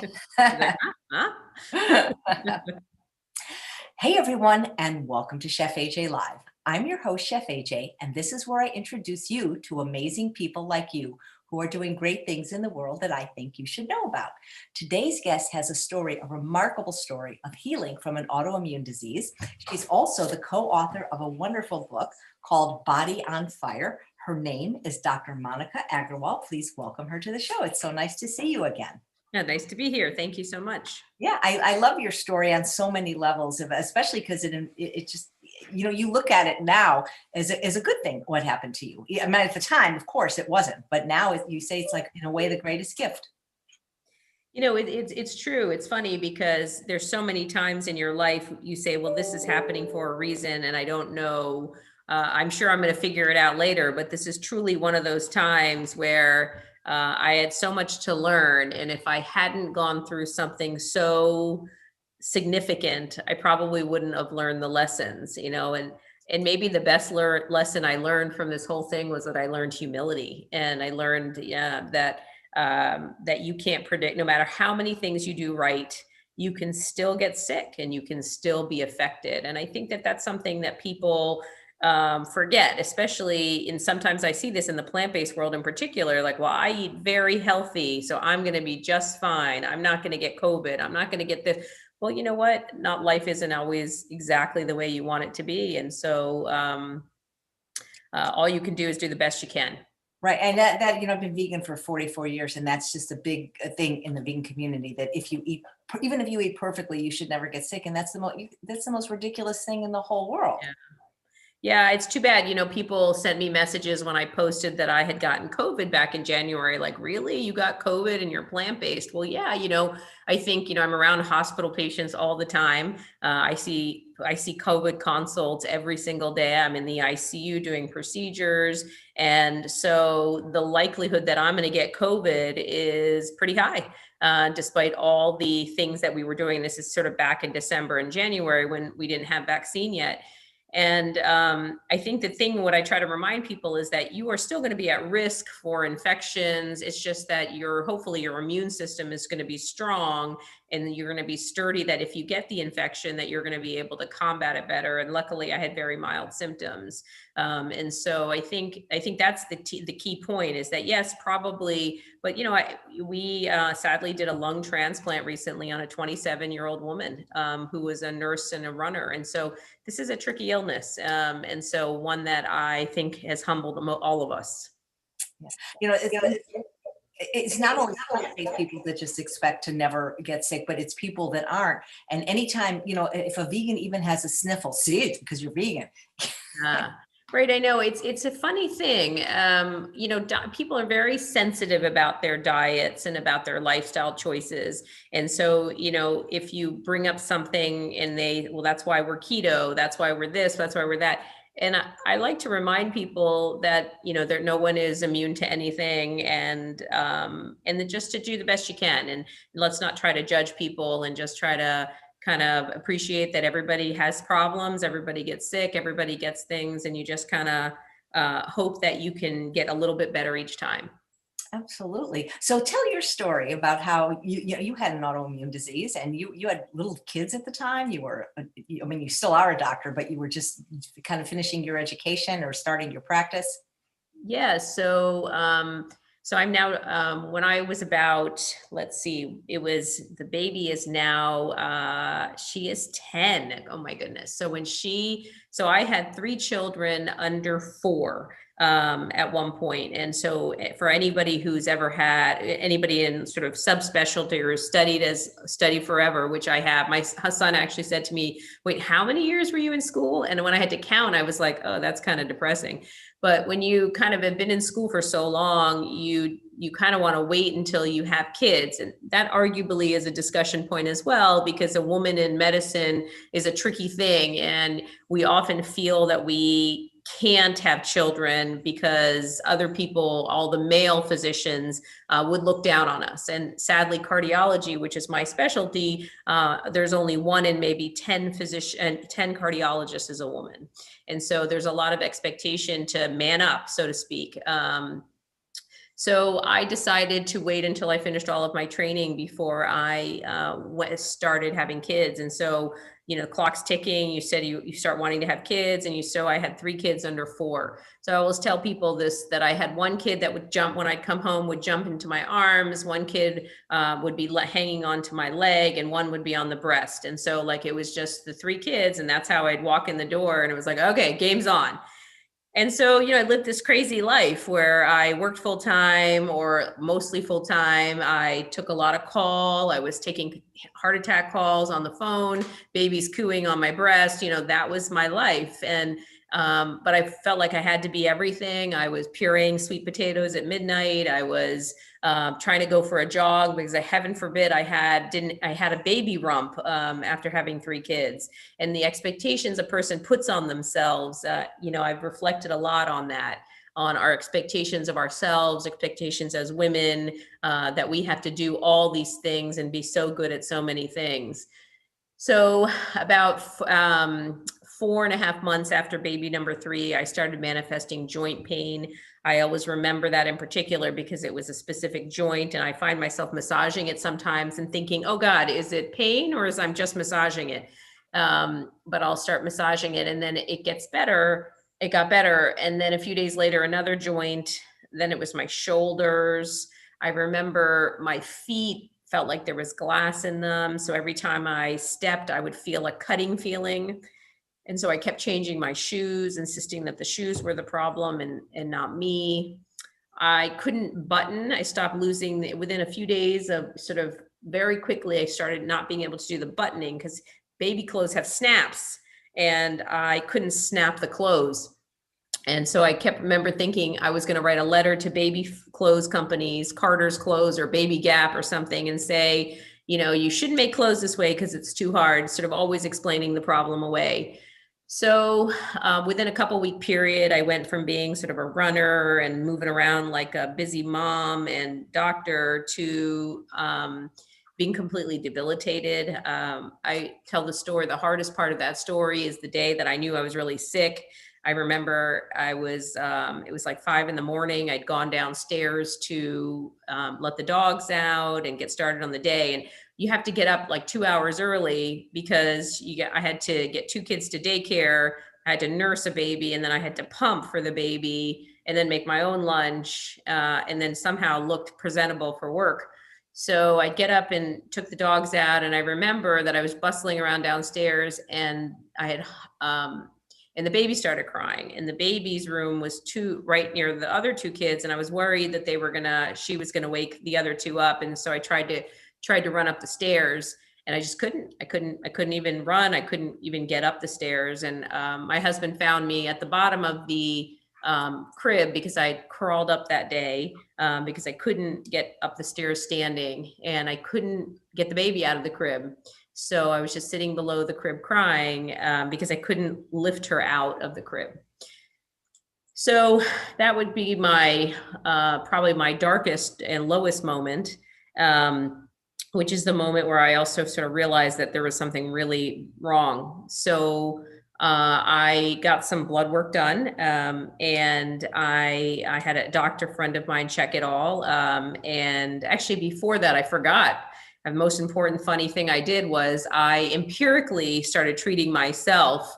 Like, huh? Hey everyone, and welcome to Chef AJ Live. I'm your host, Chef AJ, and this is where I introduce you to amazing people like you who are doing great things in the world that I think you should know about. Today's guest has a story, a remarkable story of healing from an autoimmune disease. She's also the co-author of a wonderful book called Body on Fire. Her name is Dr. Monica Aggarwal. Please welcome her to the show. It's so nice to see you again. Yeah, nice to be here. Thank you so much. Yeah, I love your story on so many levels, especially because it just, you look at it now as a good thing, what happened to you. I mean, at the time, of course, it wasn't. But now you say it's like, in a way, the greatest gift. It's true. It's funny because there's so many times in your life you say, well, this is happening for a reason, and I don't know. I'm sure I'm going to figure it out later, but this is truly one of those times where I had so much to learn. And if I hadn't gone through something so significant, I probably wouldn't have learned the lessons, and maybe the best lesson I learned from this whole thing was that I learned humility. And I learned that you can't predict, no matter how many things you do right, you can still get sick and you can still be affected. And I think that that's something that people forget, especially sometimes I see this in the plant-based world in particular, like, well, I eat very healthy, so I'm going to be just fine. I'm not going to get COVID. I'm not going to get this. Well, you know what? Not life isn't always exactly the way you want it to be. And so all you can do is do the best you can. Right. And that I've been vegan for 44 years, and that's just a big thing in the vegan community, that if you eat, even if you eat perfectly, you should never get sick. And that's the most ridiculous thing in the whole world. Yeah. Yeah, it's too bad. People sent me messages when I posted that I had gotten COVID back in January, like, really? You got COVID and you're plant-based? Well, yeah, I think, I'm around hospital patients all the time. I see COVID consults every single day. I'm in the ICU doing procedures. And so the likelihood that I'm going to get COVID is pretty high. Despite all the things that we were doing. This is sort of back in December and January when we didn't have vaccine yet. And I think what I try to remind people is that you are still going to be at risk for infections. It's just that hopefully your immune system is going to be strong and you're going to be sturdy, that if you get the infection, that you're going to be able to combat it better. And luckily I had very mild symptoms. And so I think that's the key point, is that yes, probably, but we sadly did a lung transplant recently on a 27-year-old woman who was a nurse and a runner. And so this is a tricky illness. And so one that I think has humbled all of us. Yeah. It's not only plant-based people that just expect to never get sick, but it's people that aren't. And anytime, if a vegan even has a sniffle, see, it's because you're vegan. Right. I know it's a funny thing. People are very sensitive about their diets and about their lifestyle choices. And so, if you bring up something and well, that's why we're keto, that's why we're this, that's why we're that. And I like to remind people that, that no one is immune to anything, and then just to do the best you can. And let's not try to judge people, and just try to kind of appreciate that everybody has problems, everybody gets sick, everybody gets things, and you just kind of hope that you can get a little bit better each time. Absolutely. So tell your story about how you had an autoimmune disease, and you had little kids at the time. You still are a doctor, but you were just kind of finishing your education or starting your practice. Yeah. So I'm now, when I was about, let's see, the baby is now, she is 10. Oh my goodness. So I had 3 children under 4 at one point. And so for anybody who's ever had anybody in sort of subspecialty or studied forever, which I have, my son actually said to me, wait, how many years were you in school? And when I had to count, I was like, oh, that's kind of depressing. But when you kind of have been in school for so long, you kind of want to wait until you have kids. And that arguably is a discussion point as well, because a woman in medicine is a tricky thing. And we often feel that we can't have children because other people, all the male physicians, would look down on us. And sadly, cardiology, which is my specialty, there's only 1 in maybe 10 cardiologists is a woman. And so there's a lot of expectation to man up, so to speak. So I decided to wait until I finished all of my training before I started having kids. And so, clock's ticking. You said you start wanting to have kids, and so I had 3 kids under 4. So I always tell people this, that I had one kid that would jump when I'd come home, would jump into my arms. One kid would be hanging onto my leg, and one would be on the breast. And so like, it was just the 3 kids, and that's how I'd walk in the door, and it was like, okay, game's on. And so, I lived this crazy life where I worked full time or mostly full time. I took a lot of call. I was taking heart attack calls on the phone, babies cooing on my breast. That was my life. And but I felt like I had to be everything. I was pureeing sweet potatoes at midnight. I was trying to go for a jog because heaven forbid I had a baby rump after having 3 kids, and the expectations a person puts on themselves. I've reflected a lot on that, on our expectations of ourselves, expectations as women, that we have to do all these things and be so good at so many things. So about 4.5 months after baby number 3, I started manifesting joint pain. I always remember that in particular because it was a specific joint, and I find myself massaging it sometimes and thinking, oh God, is it pain or is I'm just massaging it? But I'll start massaging it, and then it gets better. It got better. And then a few days later, another joint. Then it was my shoulders. I remember my feet felt like there was glass in them. So every time I stepped, I would feel a cutting feeling. And so I kept changing my shoes, insisting that the shoes were the problem and not me. I couldn't button. I stopped losing within a few days of sort of very quickly. I started not being able to do the buttoning because baby clothes have snaps, and I couldn't snap the clothes. And so I remember thinking I was going to write a letter to baby clothes companies, Carter's Clothes or Baby Gap or something, and say, you shouldn't make clothes this way because it's too hard, sort of always explaining the problem away. So within a couple week period, I went from being sort of a runner and moving around like a busy mom and doctor to being completely debilitated. I tell the story, the hardest part of that story is the day that I knew I was really sick. I remember it was like 5 a.m. I'd gone downstairs to let the dogs out and get started on the day. And you have to get up like 2 hours early because I had to get 2 kids to daycare. I had to nurse a baby, and then I had to pump for the baby and then make my own lunch, and then somehow looked presentable for work. So I get up and took the dogs out, and I remember that I was bustling around downstairs, and I had and the baby started crying, and the baby's room was right near the other 2 kids. And I was worried that she was gonna wake the other 2 up. And so I tried to run up the stairs, and I just couldn't. I couldn't even run. I couldn't even get up the stairs. And my husband found me at the bottom of the crib because I crawled up that day because I couldn't get up the stairs standing, and I couldn't get the baby out of the crib. So I was just sitting below the crib crying because I couldn't lift her out of the crib. So that would be my probably my darkest and lowest moment, which is the moment where I also sort of realized that there was something really wrong. So I got some blood work done, and I had a doctor friend of mine check it all. And actually before that, I forgot. The most important funny thing I did was I empirically started treating myself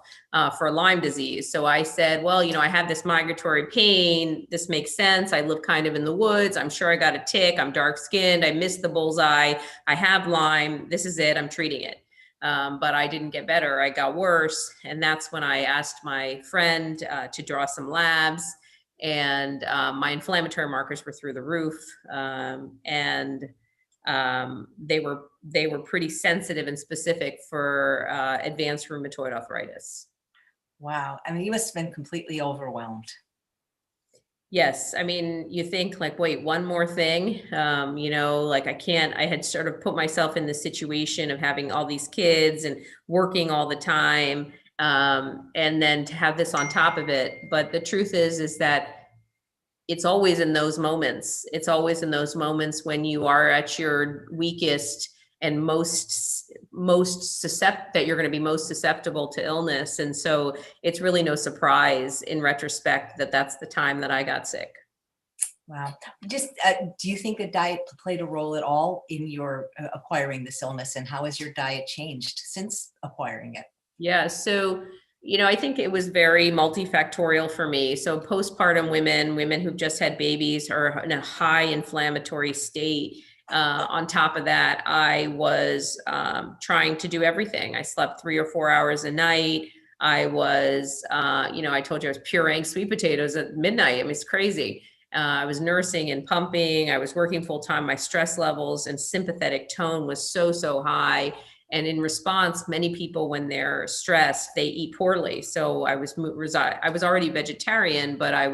for Lyme disease. So I said, well, I have this migratory pain. This makes sense. I live kind of in the woods. I'm sure I got a tick. I'm dark skinned. I missed the bullseye. I have Lyme. This is it. I'm treating it. But I didn't get better. I got worse. And that's when I asked my friend to draw some labs, and my inflammatory markers were through the roof. And they were pretty sensitive and specific for advanced rheumatoid arthritis. Wow. I mean, you must have been completely overwhelmed. Yes. I mean, you think like, wait, one more thing, like I had sort of put myself in the situation of having all these kids and working all the time. And then to have this on top of it. But the truth is that it's always in those moments. It's always in those moments when you are at your weakest and that you're going to be most susceptible to illness. And so it's really no surprise in retrospect that that's the time that I got sick. Wow. Just, do you think the diet played a role at all in your acquiring this illness, and how has your diet changed since acquiring it? Yeah. So, I think it was very multifactorial for me. So postpartum women who've just had babies are in a high inflammatory state. On top of that, I was trying to do everything. I slept 3 or 4 hours a night. I was, I told you I was pureeing sweet potatoes at midnight. I mean, it's crazy. I was nursing and pumping. I was working full time. My stress levels and sympathetic tone was so high. And in response, many people, when they're stressed, they eat poorly. So I was already vegetarian, but I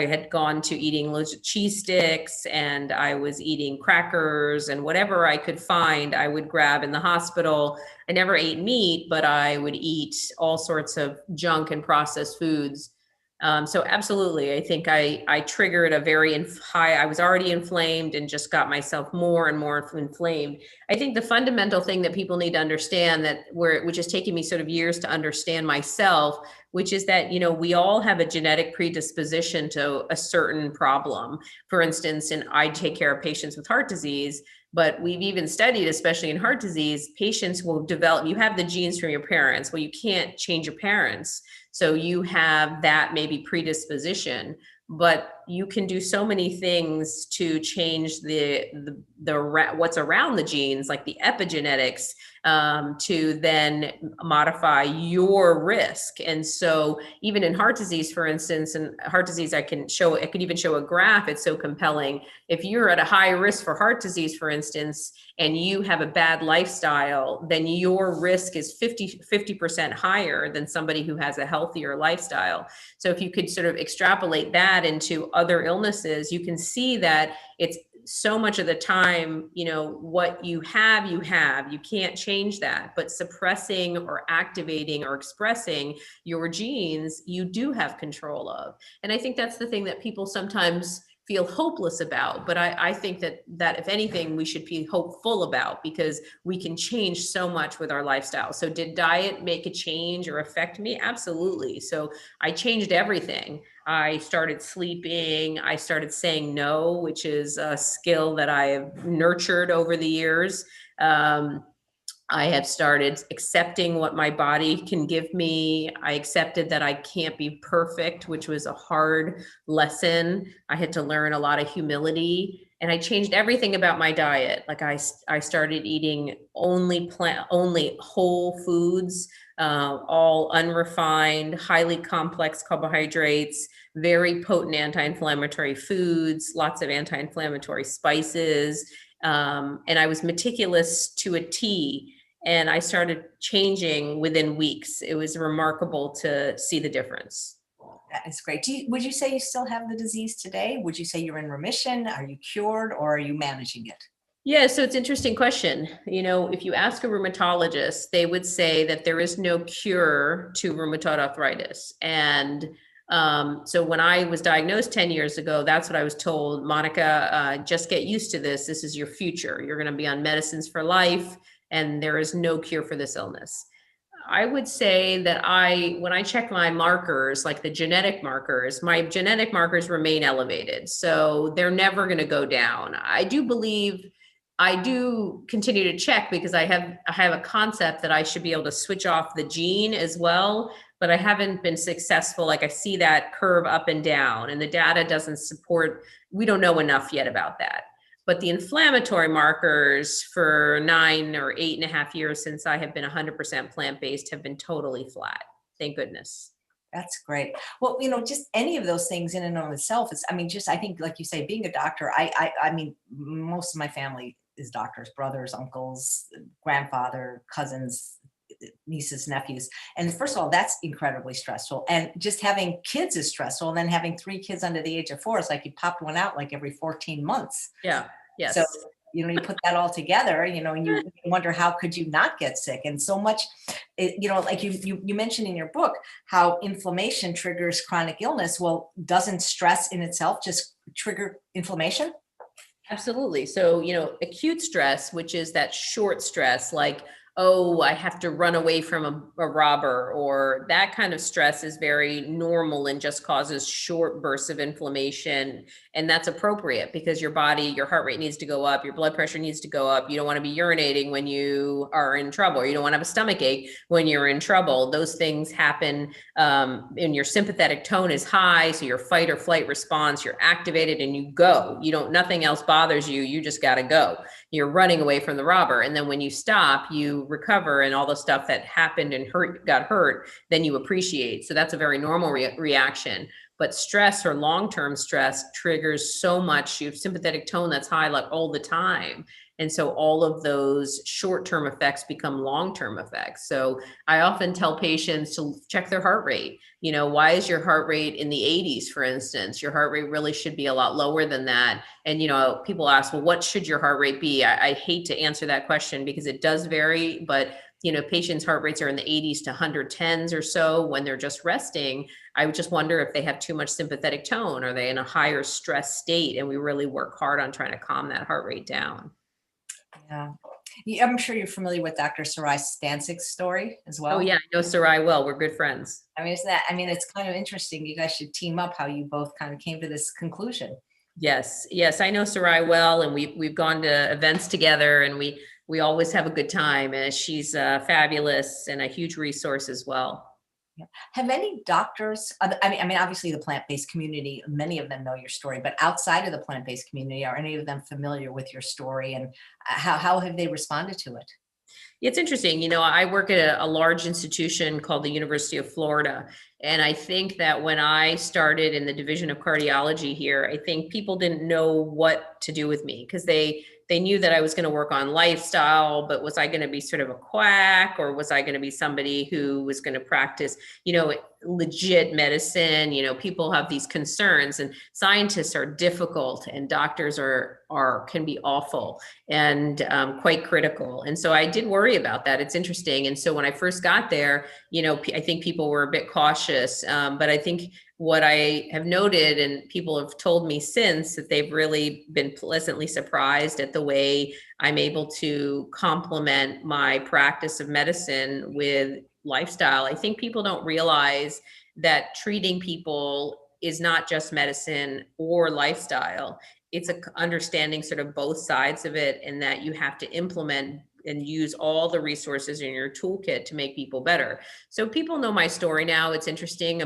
had gone to eating loads of cheese sticks, and I was eating crackers, and whatever I could find, I would grab in the hospital. I never ate meat, but I would eat all sorts of junk and processed foods. So absolutely, I think I triggered a very high, I was already inflamed and just got myself more and more inflamed. I think the fundamental thing that people need to understand, which has taken me sort of years to understand myself, which is that, we all have a genetic predisposition to a certain problem. For instance, and I take care of patients with heart disease, but we've even studied, especially in heart disease, patients will develop, you have the genes from your parents. Well, you can't change your parents. So you have that maybe predisposition, but you can do so many things to change what's around the genes, like the epigenetics, to then modify your risk. And so even in heart disease, for instance, and heart disease, I could even show a graph. It's so compelling. If you're at a high risk for heart disease, for instance, and you have a bad lifestyle, then your risk is 50% higher than somebody who has a healthier lifestyle. So if you could sort of extrapolate that into other illnesses, you can see that it's so much of the time, what you have, you can't change that, but suppressing or activating or expressing your genes, you do have control of. And I think that's the thing that people sometimes feel hopeless about. But I think that if anything, we should be hopeful about, because we can change so much with our lifestyle. So did diet make a change or affect me? Absolutely. So I changed everything. I started sleeping. I started saying no, which is a skill that I have nurtured over the years. I have started accepting what my body can give me. I accepted that I can't be perfect, which was a hard lesson. I had to learn a lot of humility, and I changed everything about my diet. Like I started eating only whole foods, all unrefined, highly complex carbohydrates, very potent anti-inflammatory foods, lots of anti-inflammatory spices. And I was meticulous to a T, and I started changing within weeks. It was remarkable to see the difference. That is great. Would you say you still have the disease today? Would you say you're in remission? Are you cured, or are you managing it? Yeah, so it's an interesting question. If you ask a rheumatologist, they would say that there is no cure to rheumatoid arthritis. And so when I was diagnosed 10 years ago, that's what I was told. Monica, just get used to this. This is your future. You're going to be on medicines for life, and there is no cure for this illness. I would say that when I check my markers, like the genetic markers, my genetic markers remain elevated. So they're never going to go down. I do continue to check, because I have a concept that I should be able to switch off the gene as well, but I haven't been successful. Like I see that curve up and down, and the data doesn't support, we don't know enough yet about that. But the inflammatory markers for 9 or 8.5 years since I have been 100% plant-based have been totally flat. Thank goodness. That's great. Well, just any of those things in and of itself is, I think, like you say, being a doctor, I mean, most of my family is doctors, brothers, uncles, grandfather, cousins, nieces, nephews. And first of all, that's incredibly stressful. And just having kids is stressful. And then having 3 kids under the age of 4, it's like you popped one out like every 14 months. Yeah. Yes. So, you put that all together, and you wonder, how could you not get sick? And so much, like you mentioned in your book, how inflammation triggers chronic illness. Well, doesn't stress in itself just trigger inflammation? Absolutely. So, acute stress, which is that short stress, like oh, I have to run away from a robber, or that kind of stress is very normal and just causes short bursts of inflammation. And that's appropriate because your body, your heart rate needs to go up, your blood pressure needs to go up. You don't want to be urinating when you are in trouble, or you don't want to have a stomach ache when you're in trouble. Those things happen, and your sympathetic tone is high. So your fight or flight response, you're activated and you go. Nothing else bothers you. You just got to go. You're running away from the robber. And then when you stop, you recover, and all the stuff that happened and got hurt, then you appreciate. So that's a very normal reaction. But stress or long-term stress triggers so much. You have sympathetic tone that's high like all the time. And so all of those short-term effects become long-term effects. So I often tell patients to check their heart rate. Why is your heart rate in the 80s, for instance? Your heart rate really should be a lot lower than that. And, people ask, well, what should your heart rate be? I hate to answer that question because it does vary, but patients' heart rates are in the 80s to 110s or so when they're just resting. I would just wonder if they have too much sympathetic tone. Are they in a higher stress state? And we really work hard on trying to calm that heart rate down. Yeah. I'm sure you're familiar with Dr. Sarai Stancic's story as well. Oh yeah, I know Sarai well. We're good friends. It's kind of interesting. You guys should team up how you both kind of came to this conclusion. Yes, I know Sarai well, and we've gone to events together, and we always have a good time. And she's fabulous and a huge resource as well. Yeah. Have any doctors, obviously the plant-based community, many of them know your story, but outside of the plant-based community, are any of them familiar with your story, and how have they responded to it? It's interesting. I work at a large institution called the University of Florida. And I think that when I started in the division of cardiology here, I think people didn't know what to do with me because they knew that I was going to work on lifestyle, but was I going to be sort of a quack, or was I going to be somebody who was going to practice, legit medicine? People have these concerns, and scientists are difficult, and doctors can be awful and quite critical. And so I did worry about that. It's interesting. And so when I first got there, I think people were a bit cautious, but I think what I have noted, and people have told me since, that they've really been pleasantly surprised at the way I'm able to complement my practice of medicine with lifestyle. I think people don't realize that treating people is not just medicine or lifestyle. It's understanding sort of both sides of it, and that you have to implement and use all the resources in your toolkit to make people better. So people know my story now. It's interesting.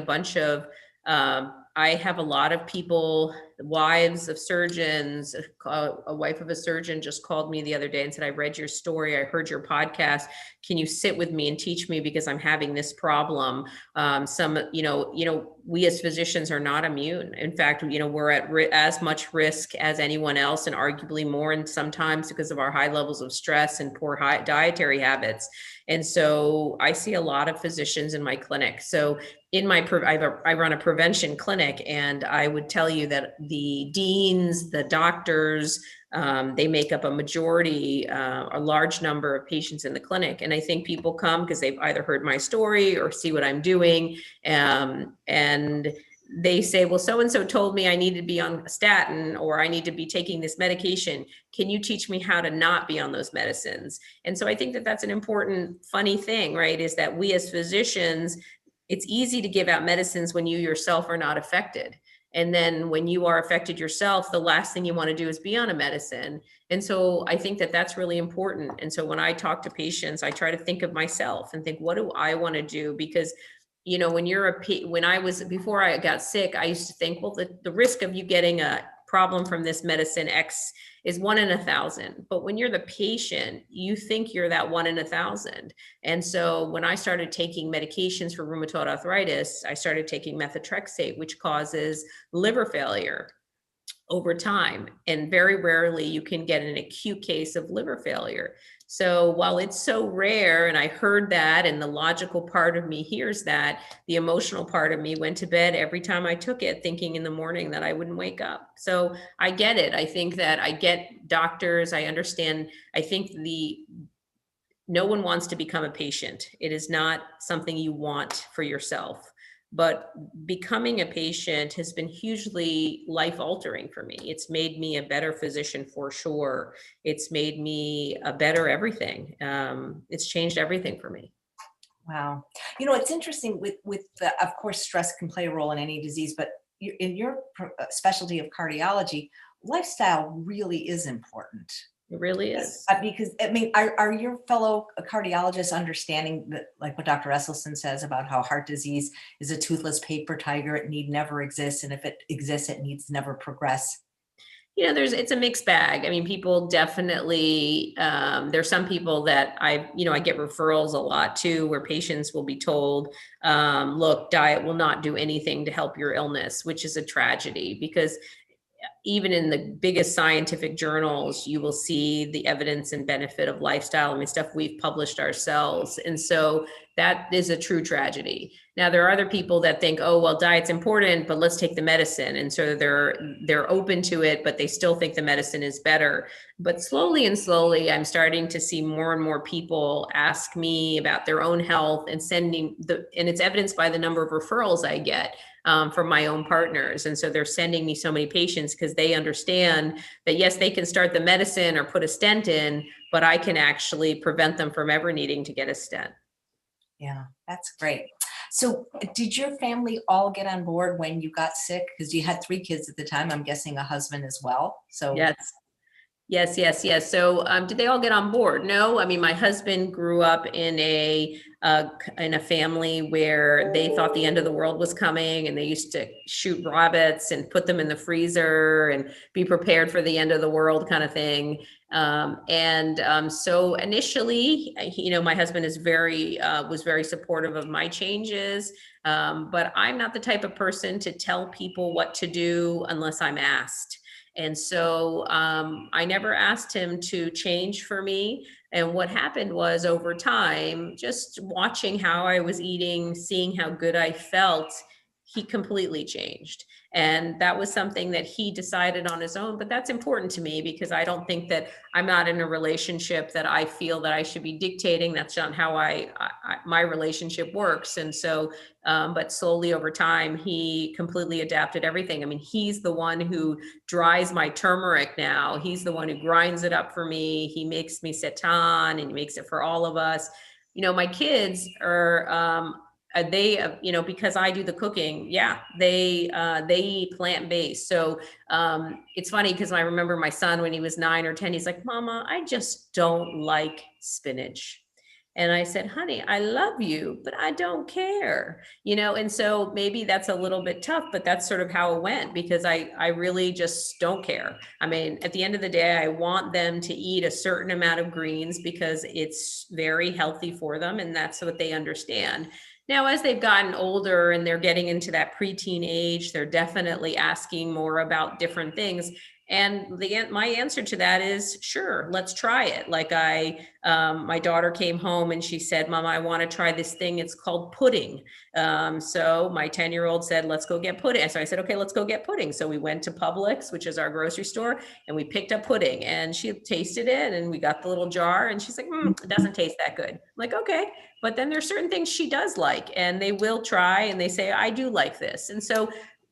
I have a lot of people, wives of surgeons. A wife of a surgeon just called me the other day and said, I read your story. I heard your podcast. Can you sit with me and teach me, because I'm having this problem? We as physicians are not immune. In fact, we're at as much risk as anyone else, and arguably more, and sometimes because of our high levels of stress and poor dietary habits. And so I see a lot of physicians in my clinic. So I run a prevention clinic, and I would tell you that the deans, the doctors, they make up a large number of patients in the clinic. And I think people come because they've either heard my story or see what I'm doing. And they say, well, so-and-so told me I need to be on a statin, or I need to be taking this medication. Can you teach me how to not be on those medicines? And so I think that that's an important, funny thing, right? Is that we as physicians, it's easy to give out medicines when you yourself are not affected. And then when you are affected yourself, the last thing you want to do is be on a medicine. And so I think that that's really important. And so when I talk to patients, I try to think of myself and think, what do I want to do? Because before I got sick, I used to think, well, the risk of you getting a problem from this medicine X is 1 in 1,000. But when you're the patient, you think you're that 1 in 1,000. And so when I started taking medications for rheumatoid arthritis, I started taking methotrexate, which causes liver failure over time. And very rarely you can get an acute case of liver failure. So while it's so rare, and I heard that, and the logical part of me hears that, the emotional part of me went to bed every time I took it, thinking in the morning that I wouldn't wake up. So I get it. I think that I get doctors. I understand. I think no one wants to become a patient. It is not something you want for yourself. but becoming a patient has been hugely life altering for me. It's made me a better physician for sure. It's made me a better everything. It's changed everything for me. Wow. You know, it's interesting with the, of course, stress can play a role in any disease, but in your specialty of cardiology, lifestyle really is important. It really Yes, is. because I mean, are your fellow cardiologists understanding that, like what Dr. Esselstyn says about how heart disease is a toothless paper tiger, it need never exist, and if it exists, it needs never progress? It's a mixed bag. I mean, people definitely, there's some people that I get referrals a lot too, where patients will be told, look, diet will not do anything to help your illness, which is a tragedy because even in the biggest scientific journals, you will see the evidence and benefit of lifestyle. I mean, stuff we've published ourselves. And so that is a true tragedy. Now, there are other people that think, oh, well, diet's important, but let's take the medicine. And so they're open to it, but they still think the medicine is better. But slowly and slowly, I'm starting to see more and more people ask me about their own health and and it's evidenced by the number of referrals I get from my own partners. And so they're sending me so many patients because they understand that, yes, they can start the medicine or put a stent in, but I can actually prevent them from ever needing to get a stent. Yeah, that's great. So, did your family all get on board when you got sick? Because you had 3 kids at the time. I'm guessing a husband as well. So, Yes. Yes, yes, yes. So, did they all get on board? No, I mean, my husband grew up in a family where they thought the end of the world was coming, and they used to shoot rabbits and put them in the freezer and be prepared for the end of the world kind of thing. So initially, my husband was very supportive of my changes, but I'm not the type of person to tell people what to do unless I'm asked. And so I never asked him to change for me. And what happened was over time, just watching how I was eating, seeing how good I felt, he completely changed. And that was something that he decided on his own. But that's important to me because I don't think that I'm not in a relationship that I feel that I should be dictating. That's not how my relationship works. And so but slowly over time, he completely adapted everything. I mean, he's the one who dries my turmeric now. He's the one who grinds it up for me. He makes me seitan and he makes it for all of us. My kids are, because I do the cooking. Yeah, they eat plant-based. So it's funny because I remember my son when he was 9 or 10, he's like, Mama, I just don't like spinach. And I said, honey, I love you, but I don't care, and so maybe that's a little bit tough, but that's sort of how it went because I really just don't care. I mean, at the end of the day, I want them to eat a certain amount of greens because it's very healthy for them. And that's what they understand. Now, as they've gotten older and they're getting into that preteen age, they're definitely asking more about different things. And my answer to that is sure, let's try it. Like my daughter came home and she said, Mama, I want to try this thing. It's called pudding. So my 10-year-old said, let's go get pudding. So I said, okay, let's go get pudding. So we went to Publix, which is our grocery store, and we picked up pudding and she tasted it and we got the little jar and she's like, it doesn't taste that good. I'm like, okay. But then there's certain things she does like and they will try and they say, I do like this. And so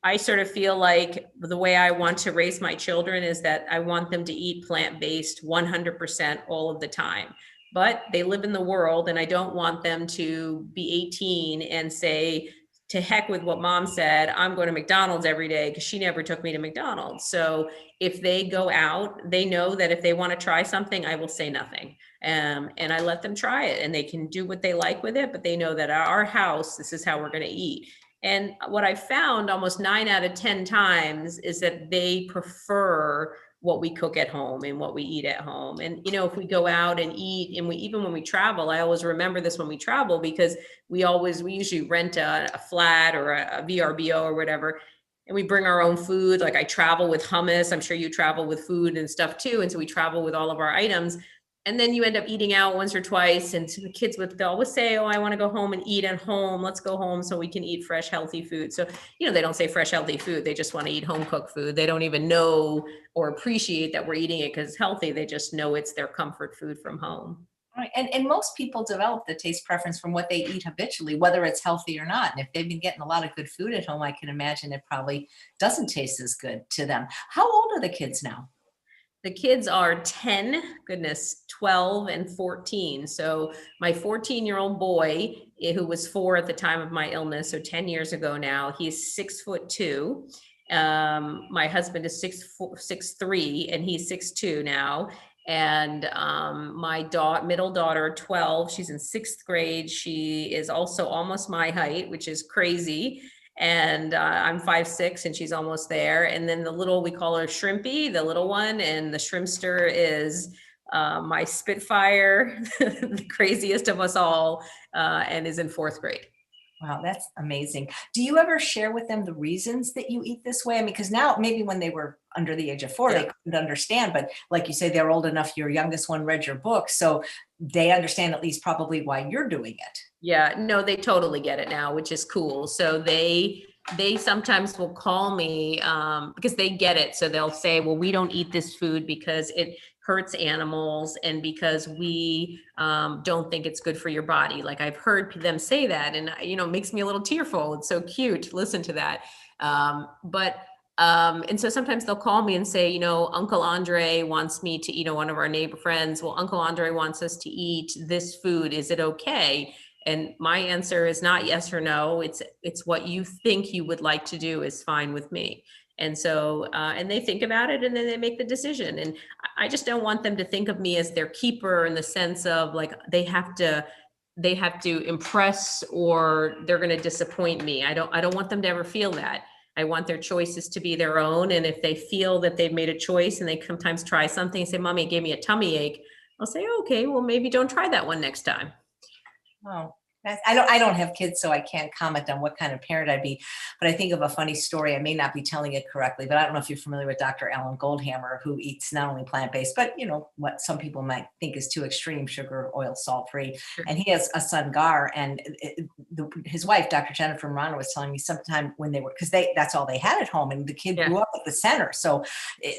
I sort of feel like the way I want to raise my children is that I want them to eat plant-based 100% all of the time. But they live in the world and I don't want them to be 18 and say, to heck with what mom said, I'm going to McDonald's every day because she never took me to McDonald's. So if they go out, they know that if they want to try something, I will say nothing. And I let them try it and they can do what they like with it, but they know that at our house, this is how we're going to eat. And what I found almost 9 out of 10 times is that they prefer what we cook at home and what we eat at home. And, if we go out and eat and even when we travel, I always remember this when we travel because we usually rent a flat or a VRBO or whatever. And we bring our own food. Like I travel with hummus. I'm sure you travel with food and stuff too. And so we travel with all of our items. And then you end up eating out once or twice. And so the kids they'll always say, oh, I want to go home and eat at home. Let's go home so we can eat fresh, healthy food. So, they don't say fresh, healthy food. They just want to eat home cooked food. They don't even know or appreciate that we're eating it because it's healthy. They just know it's their comfort food from home. Right. And most people develop the taste preference from what they eat habitually, whether it's healthy or not. And if they've been getting a lot of good food at home, I can imagine it probably doesn't taste as good to them. How old are the kids now? The kids are 10, goodness, 12 and 14. So my 14-year-old boy, who was 4 at the time of my illness, so 10 years ago now, he's 6'2". My husband is 6'3", and he's 6'2" now. And my middle daughter, 12, she's in 6th grade. She is also almost my height, which is crazy. And I'm 5'6", and she's almost there. And then the little, we call her Shrimpy, the little one, and the Shrimpster is my Spitfire, the craziest of us all, and is in 4th grade. Wow, that's amazing. Do you ever share with them the reasons that you eat this way? I mean, because now maybe when they were under the age of 4, Yeah. they couldn't understand, but like you say, they're old enough. Your youngest one read your book, so they understand at least probably why you're doing it. Yeah, no, they totally get it now, which is cool. So they sometimes will call me because they get it. So they'll say, well, we don't eat this food because it hurts animals and because we don't think it's good for your body. Like I've heard them say that, and it makes me a little tearful. It's so cute to listen to that. And so sometimes they'll call me and say, Uncle Andre wants me to, one of our neighbor friends, well, Uncle Andre wants us to eat this food. Is it okay? And my answer is not yes or no. It's what you think you would like to do is fine with me. And so, and they think about it and then they make the decision. And I just don't want them to think of me as their keeper in the sense of like, they have to impress or they're going to disappoint me. I don't want them to ever feel that. I want their choices to be their own. And if they feel that they've made a choice and they sometimes try something and say, Mommy, it gave me a tummy ache, I'll say, okay, well, maybe don't try that one next time. Oh, I don't have kids, so I can't comment on what kind of parent I'd be. But I think of a funny story. I may not be telling it correctly, but I don't know if you're familiar with Dr. Alan Goldhammer, who eats not only plant-based, but what some people might think is too extreme: sugar, oil, salt-free. Sure. And he has a son, Gar, and his wife, Dr. Jennifer Morano, was telling me sometime when they were, because that's all they had at home, and the kid grew up at the center. So,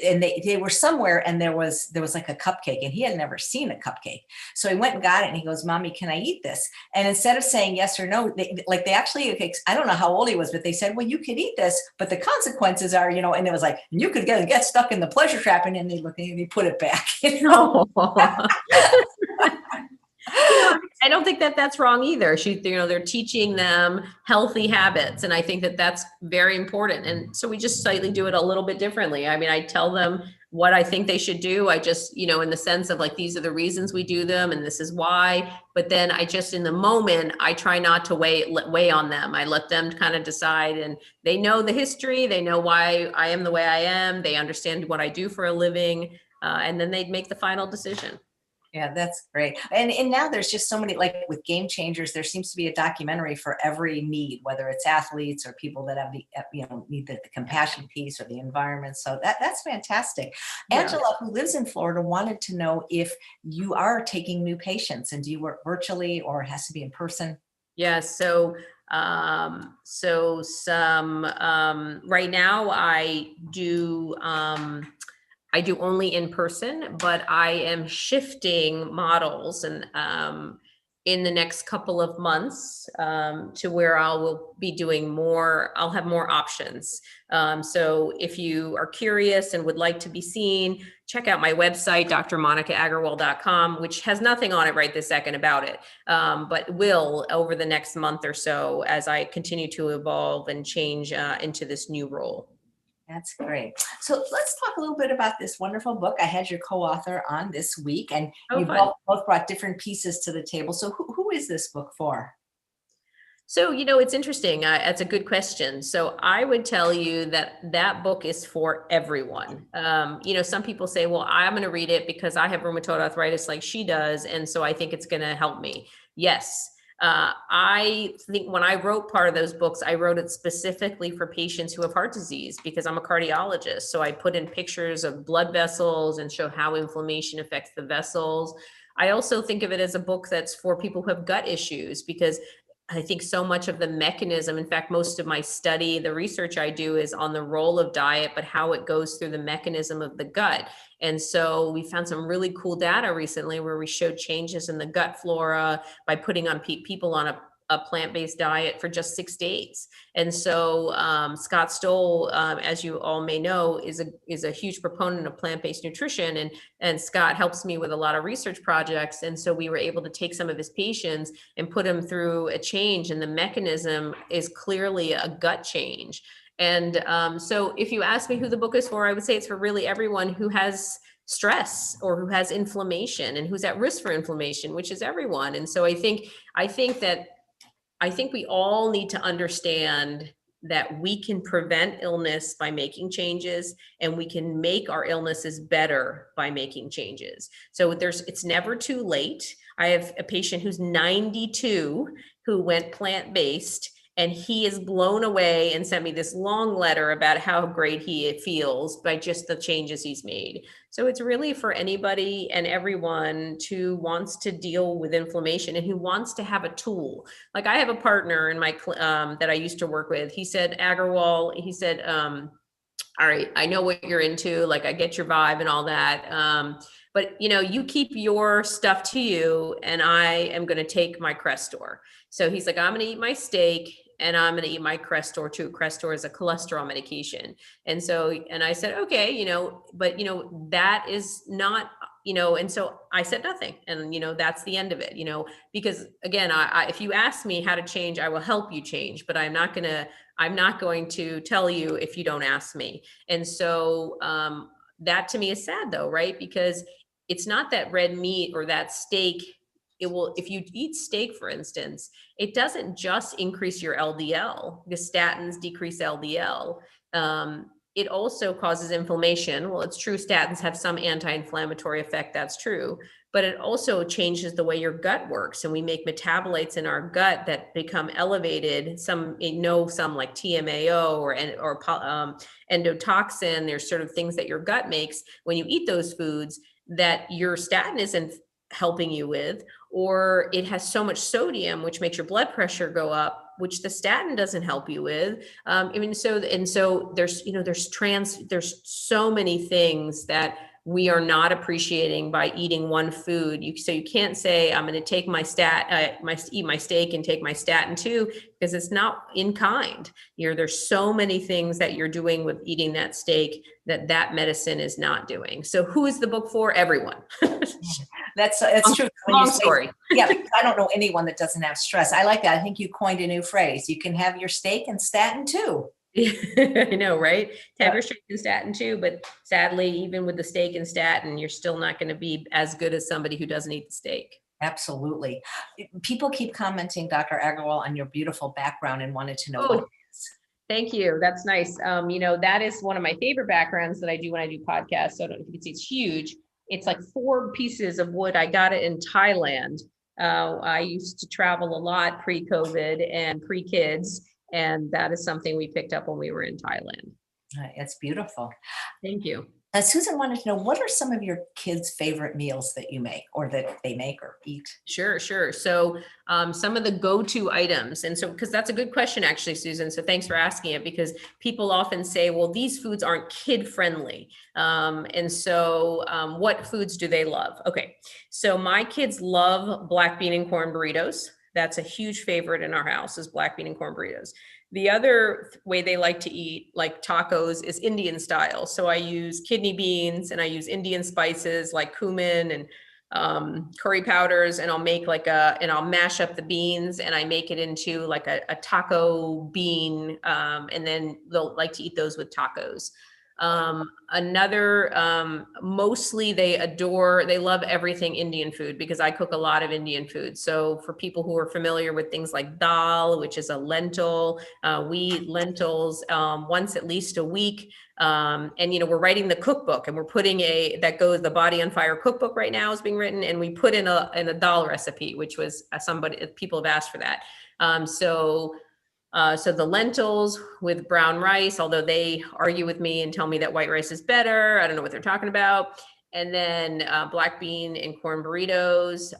and they were somewhere, and there was like a cupcake, and he had never seen a cupcake. So he went and got it, and he goes, Mommy, can I eat this? And instead of saying yes or no, they actually, I don't know how old he was, but they said, well, you could eat this, but the consequences are, and it was like, you could get stuck in the pleasure trap. And then they look and they put it back. I don't think that's wrong either. They're teaching them healthy habits. And I think that's very important. And so we just slightly do it a little bit differently. I mean, I tell them what I think they should do. I just, in the sense of like, these are the reasons we do them and this is why. But then I just, in the moment, I try not to weigh on them. I let them kind of decide, and they know the history. They know why I am the way I am. They understand what I do for a living. And then they'd make the final decision. Yeah, that's great. And now there's just so many, like with Game Changers, there seems to be a documentary for every need, whether it's athletes or people that have need the compassion piece or the environment. So that's fantastic. Yeah. Angela, who lives in Florida, wanted to know if you are taking new patients, and do you work virtually or it has to be in person? Yeah. So right now I do only in person, but I am shifting models and in the next couple of months to where will be doing more. I'll have more options. So if you are curious and would like to be seen, check out my website, drmonicaaggarwal.com, which has nothing on it right this second about it, but will over the next month or so as I continue to evolve and change into this new role. That's great. So let's talk a little bit about this wonderful book. I had your co-author on this week, and you both brought different pieces to the table. So who is this book for? So, it's interesting. That's a good question. So I would tell you that book is for everyone. Some people say, well, I'm going to read it because I have rheumatoid arthritis like she does. And so I think it's going to help me. Yes. I think when I wrote part of those books, I wrote it specifically for patients who have heart disease because I'm a cardiologist. So I put in pictures of blood vessels and show how inflammation affects the vessels. I also think of it as a book that's for people who have gut issues because I think so much of the mechanism, in fact, most of my study, the research I do is on the role of diet, but how it goes through the mechanism of the gut. And so we found some really cool data recently where we showed changes in the gut flora by putting on people on a plant-based diet for just 6 days. And so Scott Stoll, as you all may know, is a huge proponent of plant-based nutrition, and Scott helps me with a lot of research projects. And so we were able to take some of his patients and put them through a change, and the mechanism is clearly a gut change. And so if you ask me who the book is for, I would say it's for really everyone who has stress or who has inflammation and who's at risk for inflammation, which is everyone. And so I think we all need to understand that we can prevent illness by making changes, and we can make our illnesses better by making changes. So it's never too late. I have a patient who's 92 who went plant-based, and he is blown away and sent me this long letter about how great he feels by just the changes he's made. So it's really for anybody and everyone who wants to deal with inflammation and who wants to have a tool. Like I have a partner in my that I used to work with. He said, Aggarwal, he said, all right, I know what you're into. Like I get your vibe and all that. But you keep your stuff to you, and I am going to take my Crestor. So he's like, I'm going to eat my steak, and I'm going to eat my Crestor too. Crestor is a cholesterol medication. And I said, okay, but that is not, and so I said nothing, and that's the end of it, because again, if you ask me how to change, I will help you change, but I'm not going to tell you if you don't ask me. And so, that to me is sad though, right? Because it's not that red meat or that steak. If you eat steak, for instance, it doesn't just increase your LDL. The statins decrease LDL. It also causes inflammation. Well, it's true, statins have some anti-inflammatory effect. That's true. But it also changes the way your gut works. And we make metabolites in our gut that become elevated. Some like TMAO or endotoxin. There's sort of things that your gut makes when you eat those foods that your statin isn't helping you with, or it has so much sodium, which makes your blood pressure go up, which the statin doesn't help you with. So there's so many things that we are not appreciating by eating one food. So you can't say, I'm going to take eat my steak and take my statin too, because it's not in kind. There's so many things that you're doing with eating that steak that medicine is not doing. So who is the book for? Everyone. That's true. Long story. Yeah, because I don't know anyone that doesn't have stress. I like that. I think you coined a new phrase. You can have your steak and statin too. I know, right? Have your steak and statin too, but sadly, even with the steak and statin, you're still not going to be as good as somebody who doesn't eat the steak. Absolutely. People keep commenting, Dr. Aggarwal, on your beautiful background and wanted to know what it is. Thank you. That's nice. That is one of my favorite backgrounds that I do when I do podcasts. So I don't know if you can see, it's huge. It's like 4 pieces of wood. I got it in Thailand. I used to travel a lot pre-COVID and pre-kids. And that is something we picked up when we were in Thailand. It's beautiful. Thank you. Susan wanted to know, what are some of your kids' favorite meals that you make or that they make or eat? Sure. So some of the go-to items. And so, because that's a good question, actually, Susan. So thanks for asking it, because people often say, well, these foods aren't kid friendly. And so what foods do they love? Okay. So my kids love black bean and corn burritos. That's a huge favorite in our house, is black bean and corn burritos. The other way they like to eat, like tacos, is Indian style. So I use kidney beans and I use Indian spices like cumin and curry powders, and I'll make and I'll mash up the beans and I make it into like a taco bean. And then they'll like to eat those with tacos. Mostly they love everything Indian food, because I cook a lot of Indian food. So for people who are familiar with things like dal, which is a lentil, we eat lentils once at least a week. And we're writing the cookbook, and we're putting the Body on Fire cookbook right now is being written, and we put in a dal recipe, which was people have asked for that. So the lentils with brown rice, although they argue with me and tell me that white rice is better. I don't know what they're talking about. And then black bean and corn burritos.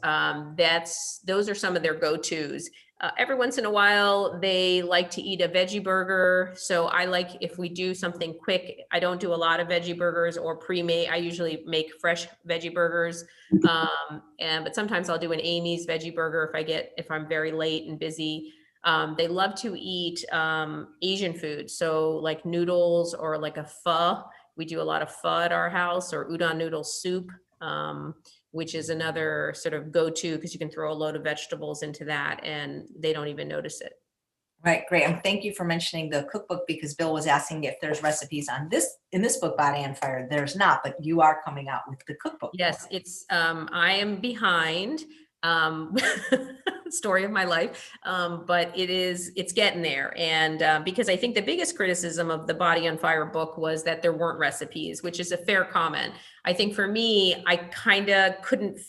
Those are some of their go-tos. Every once in a while, they like to eat a veggie burger. So I like, if we do something quick, I don't do a lot of veggie burgers or pre-made. I usually make fresh veggie burgers. But sometimes I'll do an Amy's veggie burger if I'm very late and busy. They love to eat Asian food. So like noodles or like a pho. We do a lot of pho at our house, or udon noodle soup, which is another sort of go-to because you can throw a load of vegetables into that and they don't even notice it. Right, great. And thank you for mentioning the cookbook, because Bill was asking if there's recipes in this book, Body on Fire. There's not, but you are coming out with the cookbook. Yes, it's I am behind. Story of my life, but it's getting there. And because I think the biggest criticism of the Body on Fire book was that there weren't recipes, which is a fair comment. I think for me, I couldn't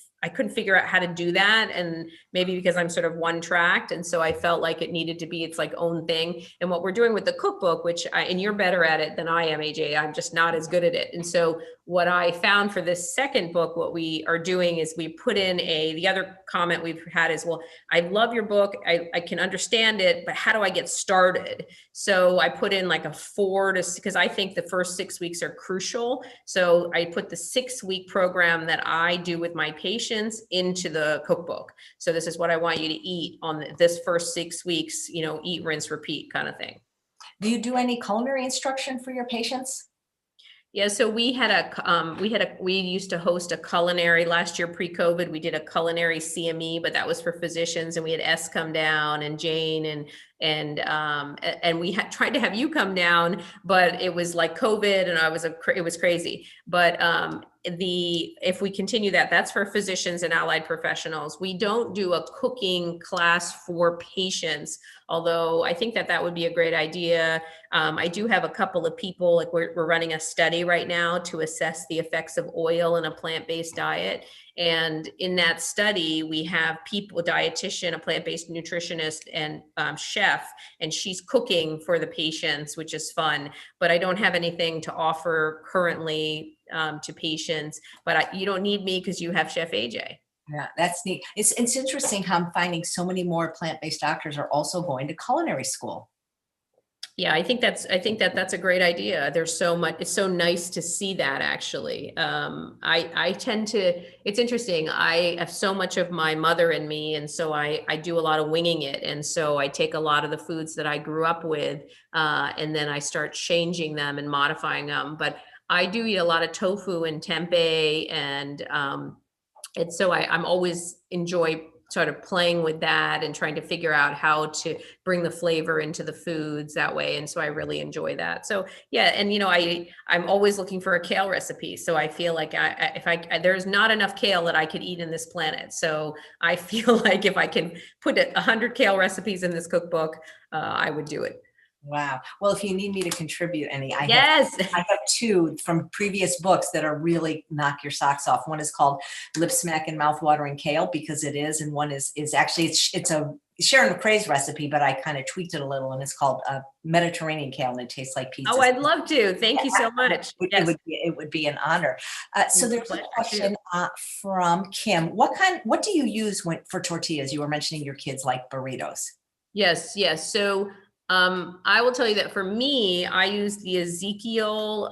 figure out how to do that. And maybe because I'm sort of one tracked. And so I felt like it needed to be its like own thing. And what we're doing with the cookbook, and you're better at it than I am, AJ, I'm just not as good at it. And so what I found for this second book, what we are doing is we put in the other comment we've had is, well, I love your book. I can understand it, but how do I get started? So I put in like because I think the first 6 weeks are crucial. So I put the 6-week program that I do with my patients into the cookbook. So this is what I want you to eat on this first 6 weeks, eat, rinse, repeat kind of thing. Do you do any culinary instruction for your patients? Yeah, so we used to host a culinary last year pre-COVID. We did a culinary CME, but that was for physicians, and we had S come down and Jane and we had tried to have you come down, but it was like COVID and it was crazy. But if we continue that's for physicians and allied professionals. We don't do a cooking class for patients, although I think that would be a great idea. I do have a couple of people, like we're running a study right now to assess the effects of oil in a plant-based diet. And in that study, we have people, a dietitian, a plant-based nutritionist, and chef, and she's cooking for the patients, which is fun. But I don't have anything to offer currently to patients. But you don't need me because you have Chef AJ. Yeah, that's neat. It's interesting how I'm finding so many more plant-based doctors are also going to culinary school. Yeah, I think that's a great idea. There's so much, it's so nice to see that actually. It's interesting. I have so much of my mother in me. And so I do a lot of winging it. And so I take a lot of the foods that I grew up with, and then I start changing them and modifying them. But I do eat a lot of tofu and tempeh, and so I'm always enjoy sort of playing with that and trying to figure out how to bring the flavor into the foods that way. And so I really enjoy that. So yeah. And I'm always looking for a kale recipe. So I feel like there's not enough kale that I could eat in this planet. So I feel like if I can put 100 kale recipes in this cookbook, I would do it. Wow. Well, if you need me to contribute any, I have 2 from previous books that are really knock your socks off. One is called Lip Smack and Mouthwatering Kale, because it is, and one is actually, it's a Sharon McRae's recipe, but I kind of tweaked it a little, and it's called Mediterranean Kale, and it tastes like pizza. Oh, I'd love to. Thank you so much. It would be an honor. So there's a question from Kim. What do you use for tortillas? You were mentioning your kids like burritos. Yes. So I will tell you that for me, I use the Ezekiel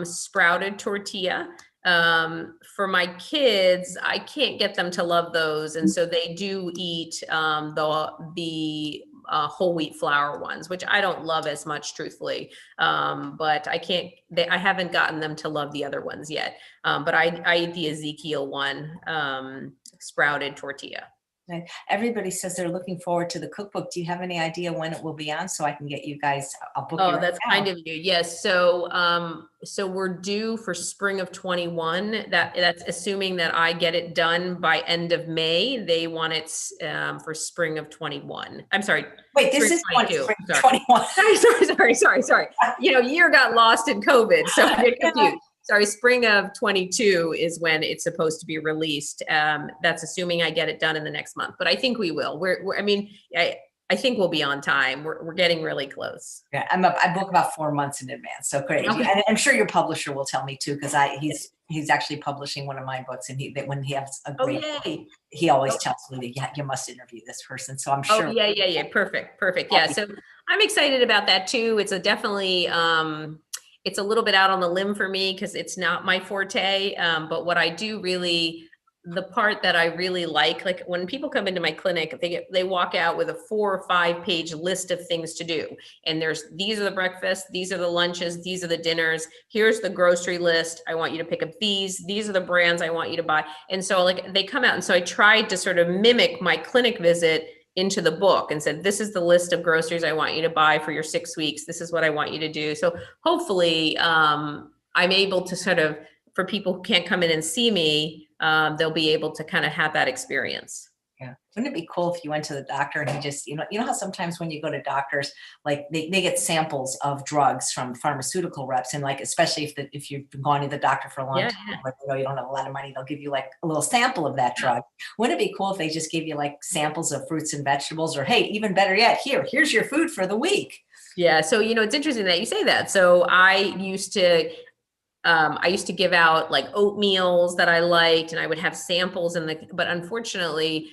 sprouted tortilla. For my kids, I can't get them to love those. And so they do eat the whole wheat flour ones, which I don't love as much, truthfully. But I haven't gotten them to love the other ones yet. But I eat the Ezekiel one, sprouted tortilla. Everybody says they're looking forward to the cookbook. Do you have any idea when it will be on, so I can get you guys? I'll book. Oh, that's kind of you. Yes. So we're due for spring of 21. That's assuming that I get it done by end of May. They want it for spring of 21. I'm sorry. Wait, this is 22. Spring 21. Sorry. Year got lost in COVID, so I get confused. Sorry, spring of 22 is when it's supposed to be released. That's assuming I get it done in the next month, but I think we will. I think we'll be on time. We're getting really close. Yeah, I book about 4 months in advance, so great. Okay. And I'm sure your publisher will tell me too, because He's actually publishing one of my books, and when he has a Oh, great book, yay. he always tells me that you must interview this person. So I'm Oh, sure. yeah. Perfect. Yeah. So I'm excited about that too. It's it's a little bit out on the limb for me because it's not my forte. But what I do really, the part that I really like when people come into my clinic, they walk out with a 4 or 5 page list of things to do. And these are the breakfasts, these are the lunches, these are the dinners. Here's the grocery list. I want you to pick up these are the brands I want you to buy. And so they come out. And so I tried to sort of mimic my clinic visit into the book and said, this is the list of groceries I want you to buy for your 6 weeks. This is what I want you to do. So hopefully I'm able to sort of, for people who can't come in and see me, they'll be able to kind of have that experience. Yeah. Wouldn't it be cool if you went to the doctor and he just, you know how sometimes when you go to doctors, like they get samples of drugs from pharmaceutical reps, and like, especially if you've been going to the doctor for a long time, but you know, you don't have a lot of money, they'll give you like a little sample of that drug. Wouldn't it be cool if they just gave you like samples of fruits and vegetables, or hey, even better yet, here's your food for the week. Yeah. So, it's interesting that you say that. So I used to give out like oatmeals that I liked, and I would have samples but unfortunately,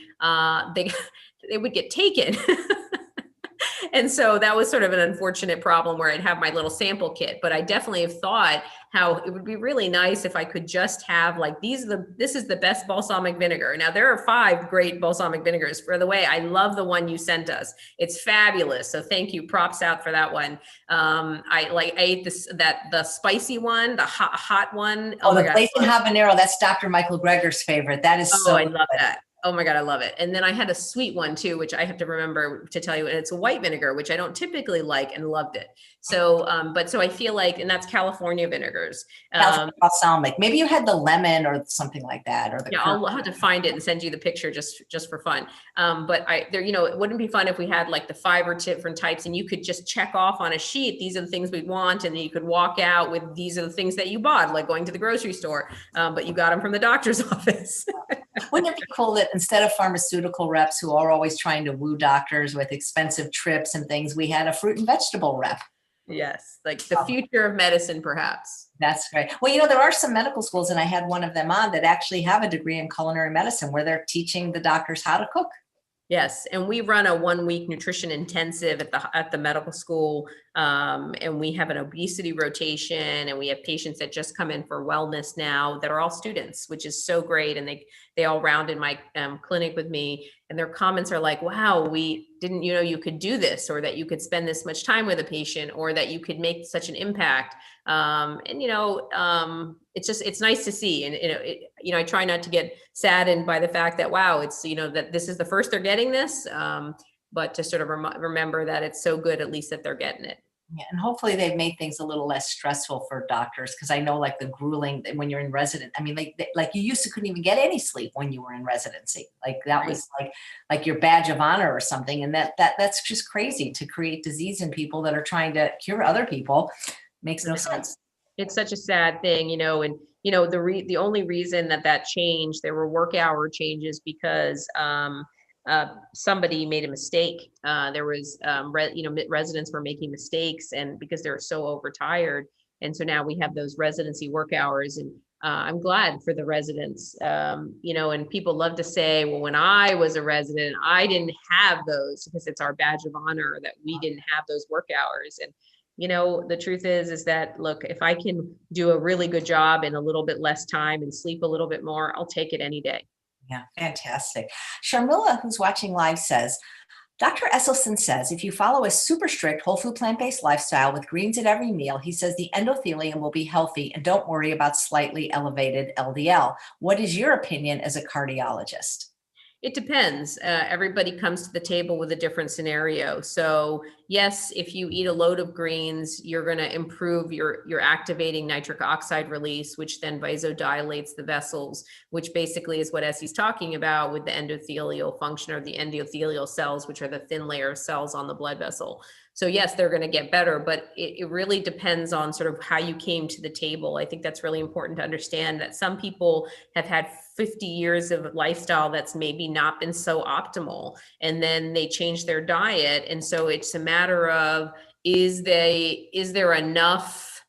they would get taken. And so that was sort of an unfortunate problem where I'd have my little sample kit, but I definitely have thought how it would be really nice if I could just have like, this is the best balsamic vinegar. Now there are 5 great balsamic vinegars. For the way, I love the one you sent us. It's fabulous. So thank you. Props out for that one. I ate the spicy one, the hot one. Oh the blazing habanero. That's Dr. Michael Greger's favorite. That is so I love good. that. Oh my God, I love it. And then I had a sweet one too, which I have to remember to tell you, and it's a white vinegar, which I don't typically like, and loved it. So, so I feel like, and that's California vinegars. Balsamic. Maybe you had the lemon or something like that, or the I'll have to find it and send you the picture just for fun. But it wouldn't be fun if we had like the 5 or different types, and you could just check off on a sheet, these are the things we want, and then you could walk out with these are the things that you bought, like going to the grocery store, but you got them from the doctor's office. Wouldn't it be cool that instead of pharmaceutical reps who are always trying to woo doctors with expensive trips and things, we had a fruit and vegetable rep? Yes, like the future of medicine, perhaps. That's great. Well, there are some medical schools, and I had one of them on, that actually have a degree in culinary medicine where they're teaching the doctors how to cook. Yes, and we run a 1-week nutrition intensive at the medical school, and we have an obesity rotation, and we have patients that just come in for wellness now that are all students, which is so great. And they all round in my clinic with me, and their comments are like, "Wow, we didn't you could do this, or that you could spend this much time with a patient, or that you could make such an impact." It's nice to see. And, I try not to get saddened by the fact that, wow, it's, that this is the first they're getting this, but to sort of remember that it's so good, at least that they're getting it. Yeah, and hopefully they've made things a little less stressful for doctors, because I know like the grueling when you're in resident. I mean, like you used to couldn't even get any sleep when you were in residency. Like that was like your badge of honor or something, and that's just crazy to create disease in people that are trying to cure other people. Makes no sense. It's such a sad thing, and the only reason that changed, there were work hour changes because somebody made a mistake. There was, residents were making mistakes, and because they're so overtired. And so now we have those residency work hours, and I'm glad for the residents, and people love to say, well, when I was a resident, I didn't have those, because it's our badge of honor that we didn't have those work hours. And the truth is that, look, if I can do a really good job in a little bit less time and sleep a little bit more, I'll take it any day. Yeah, fantastic. Sharmila, who's watching live, says, Dr. Esselstyn says, if you follow a super strict whole food plant-based lifestyle with greens at every meal, he says the endothelium will be healthy, and don't worry about slightly elevated LDL. What is your opinion as a cardiologist? It depends. Everybody comes to the table with a different scenario. So yes, if you eat a load of greens, you're going to improve your activating nitric oxide release, which then vasodilates the vessels, which basically is what Essie's talking about with the endothelial function, or the endothelial cells, which are the thin layer of cells on the blood vessel. So yes, they're going to get better, but it really depends on sort of how you came to the table. I think that's really important to understand, that some people have had 50 years of lifestyle that's maybe not been so optimal, and then they change their diet. And so it's a matter of, is there enough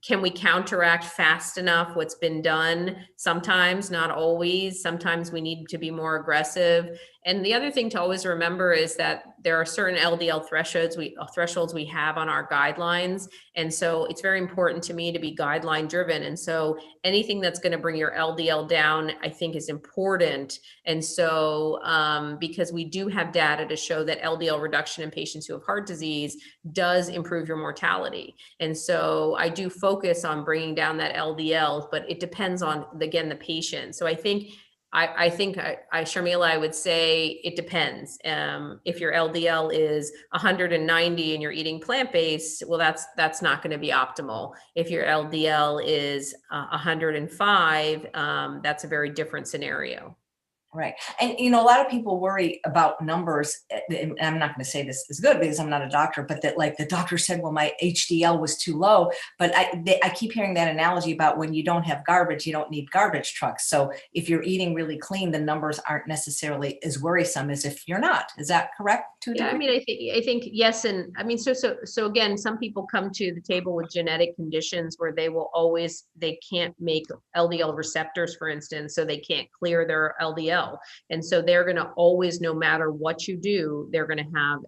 can we counteract fast enough what's been done? Sometimes, not always. Sometimes we need to be more aggressive. And the other thing to always remember is that there are certain LDL thresholds we have on our guidelines. And so it's very important to me to be guideline driven. And so anything that's going to bring your LDL down, I think, is important. And so because we do have data to show that LDL reduction in patients who have heart disease does improve your mortality. And so I do focus on bringing down that LDL, but it depends on, again, the patient. So I think Sharmila, I would say it depends. If your LDL is 190 and you're eating plant-based, well, that's not going to be optimal. If your LDL is 105, that's a very different scenario. Right. And, a lot of people worry about numbers. And I'm not going to say this is good because I'm not a doctor, but that like the doctor said, well, my HDL was too low. But I keep hearing that analogy about when you don't have garbage, you don't need garbage trucks. So if you're eating really clean, the numbers aren't necessarily as worrisome as if you're not. Is that correct? Yeah, I mean, I think yes. And I mean, so again, some people come to the table with genetic conditions where they can't make LDL receptors, for instance, so they can't clear their LDL. And so they're going to always, no matter what you do, they're going to have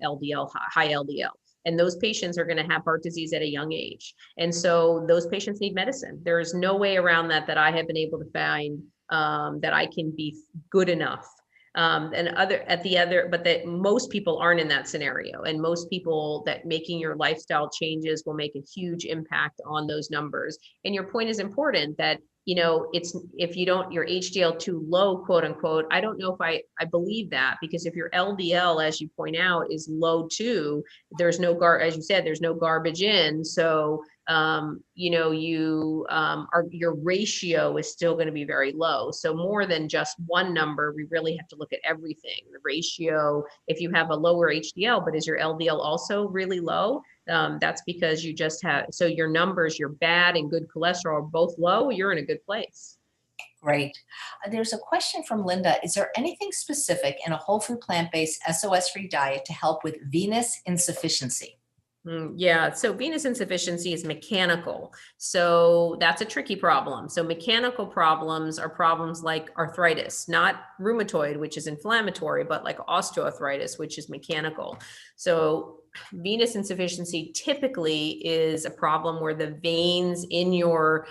high LDL. And those patients are going to have heart disease at a young age. And so those patients need medicine. There is no way around that I have been able to find that I can be good enough. But that most people aren't in that scenario. And most people that making your lifestyle changes will make a huge impact on those numbers. And your point is important that, it's, if you don't, your HDL too low, quote unquote, I don't know if I believe that, because if your LDL, as you point out, is low too, there's no as you said, there's no garbage in. So, your ratio is still going to be very low. So more than just one number, we really have to look at everything. The ratio, if you have a lower HDL, but is your LDL also really low? That's because you just so your numbers, your bad and good cholesterol are both low, you're in a good place. Great. There's a question from Linda. Is there anything specific in a whole food plant-based SOS-free diet to help with venous insufficiency? Yeah, so venous insufficiency is mechanical. So that's a tricky problem. So mechanical problems are problems like arthritis, not rheumatoid, which is inflammatory, but like osteoarthritis, which is mechanical. So venous insufficiency typically is a problem where the veins in your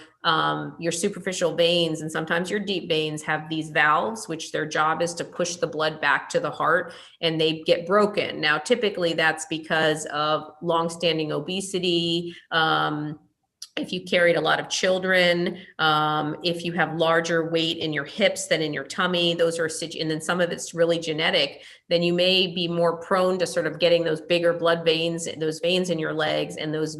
superficial veins and sometimes your deep veins have these valves, which their job is to push the blood back to the heart, and they get broken. Now, typically that's because of longstanding obesity, if you carried a lot of children, if you have larger weight in your hips than in your tummy, and then some of it's really genetic, then you may be more prone to sort of getting those bigger blood veins, those veins in your legs, and those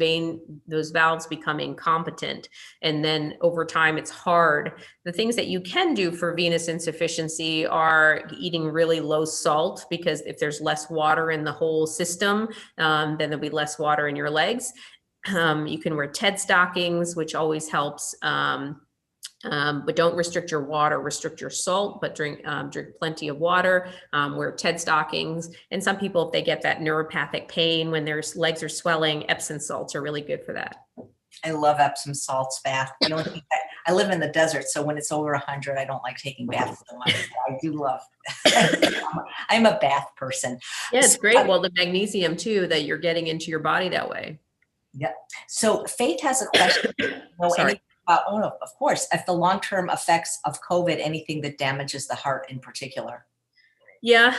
valves become incompetent. And then over time, it's hard. The things that you can do for venous insufficiency are eating really low salt, because if there's less water in the whole system, then there'll be less water in your legs. You can wear TED stockings, which always helps, but don't restrict your water, restrict your salt, but drink plenty of water, wear TED stockings. And some people, if they get that neuropathic pain when their legs are swelling, Epsom salts are really good for that. I love Epsom salts bath. I live in the desert, so when it's over 100, I don't like taking baths so much. I do love I'm a bath person. Yeah, it's great. Well, the magnesium too, that you're getting into your body that way. Yeah. So Faith has a question. Sorry. No, of course. If the long-term effects of COVID, anything that damages the heart in particular. Yeah,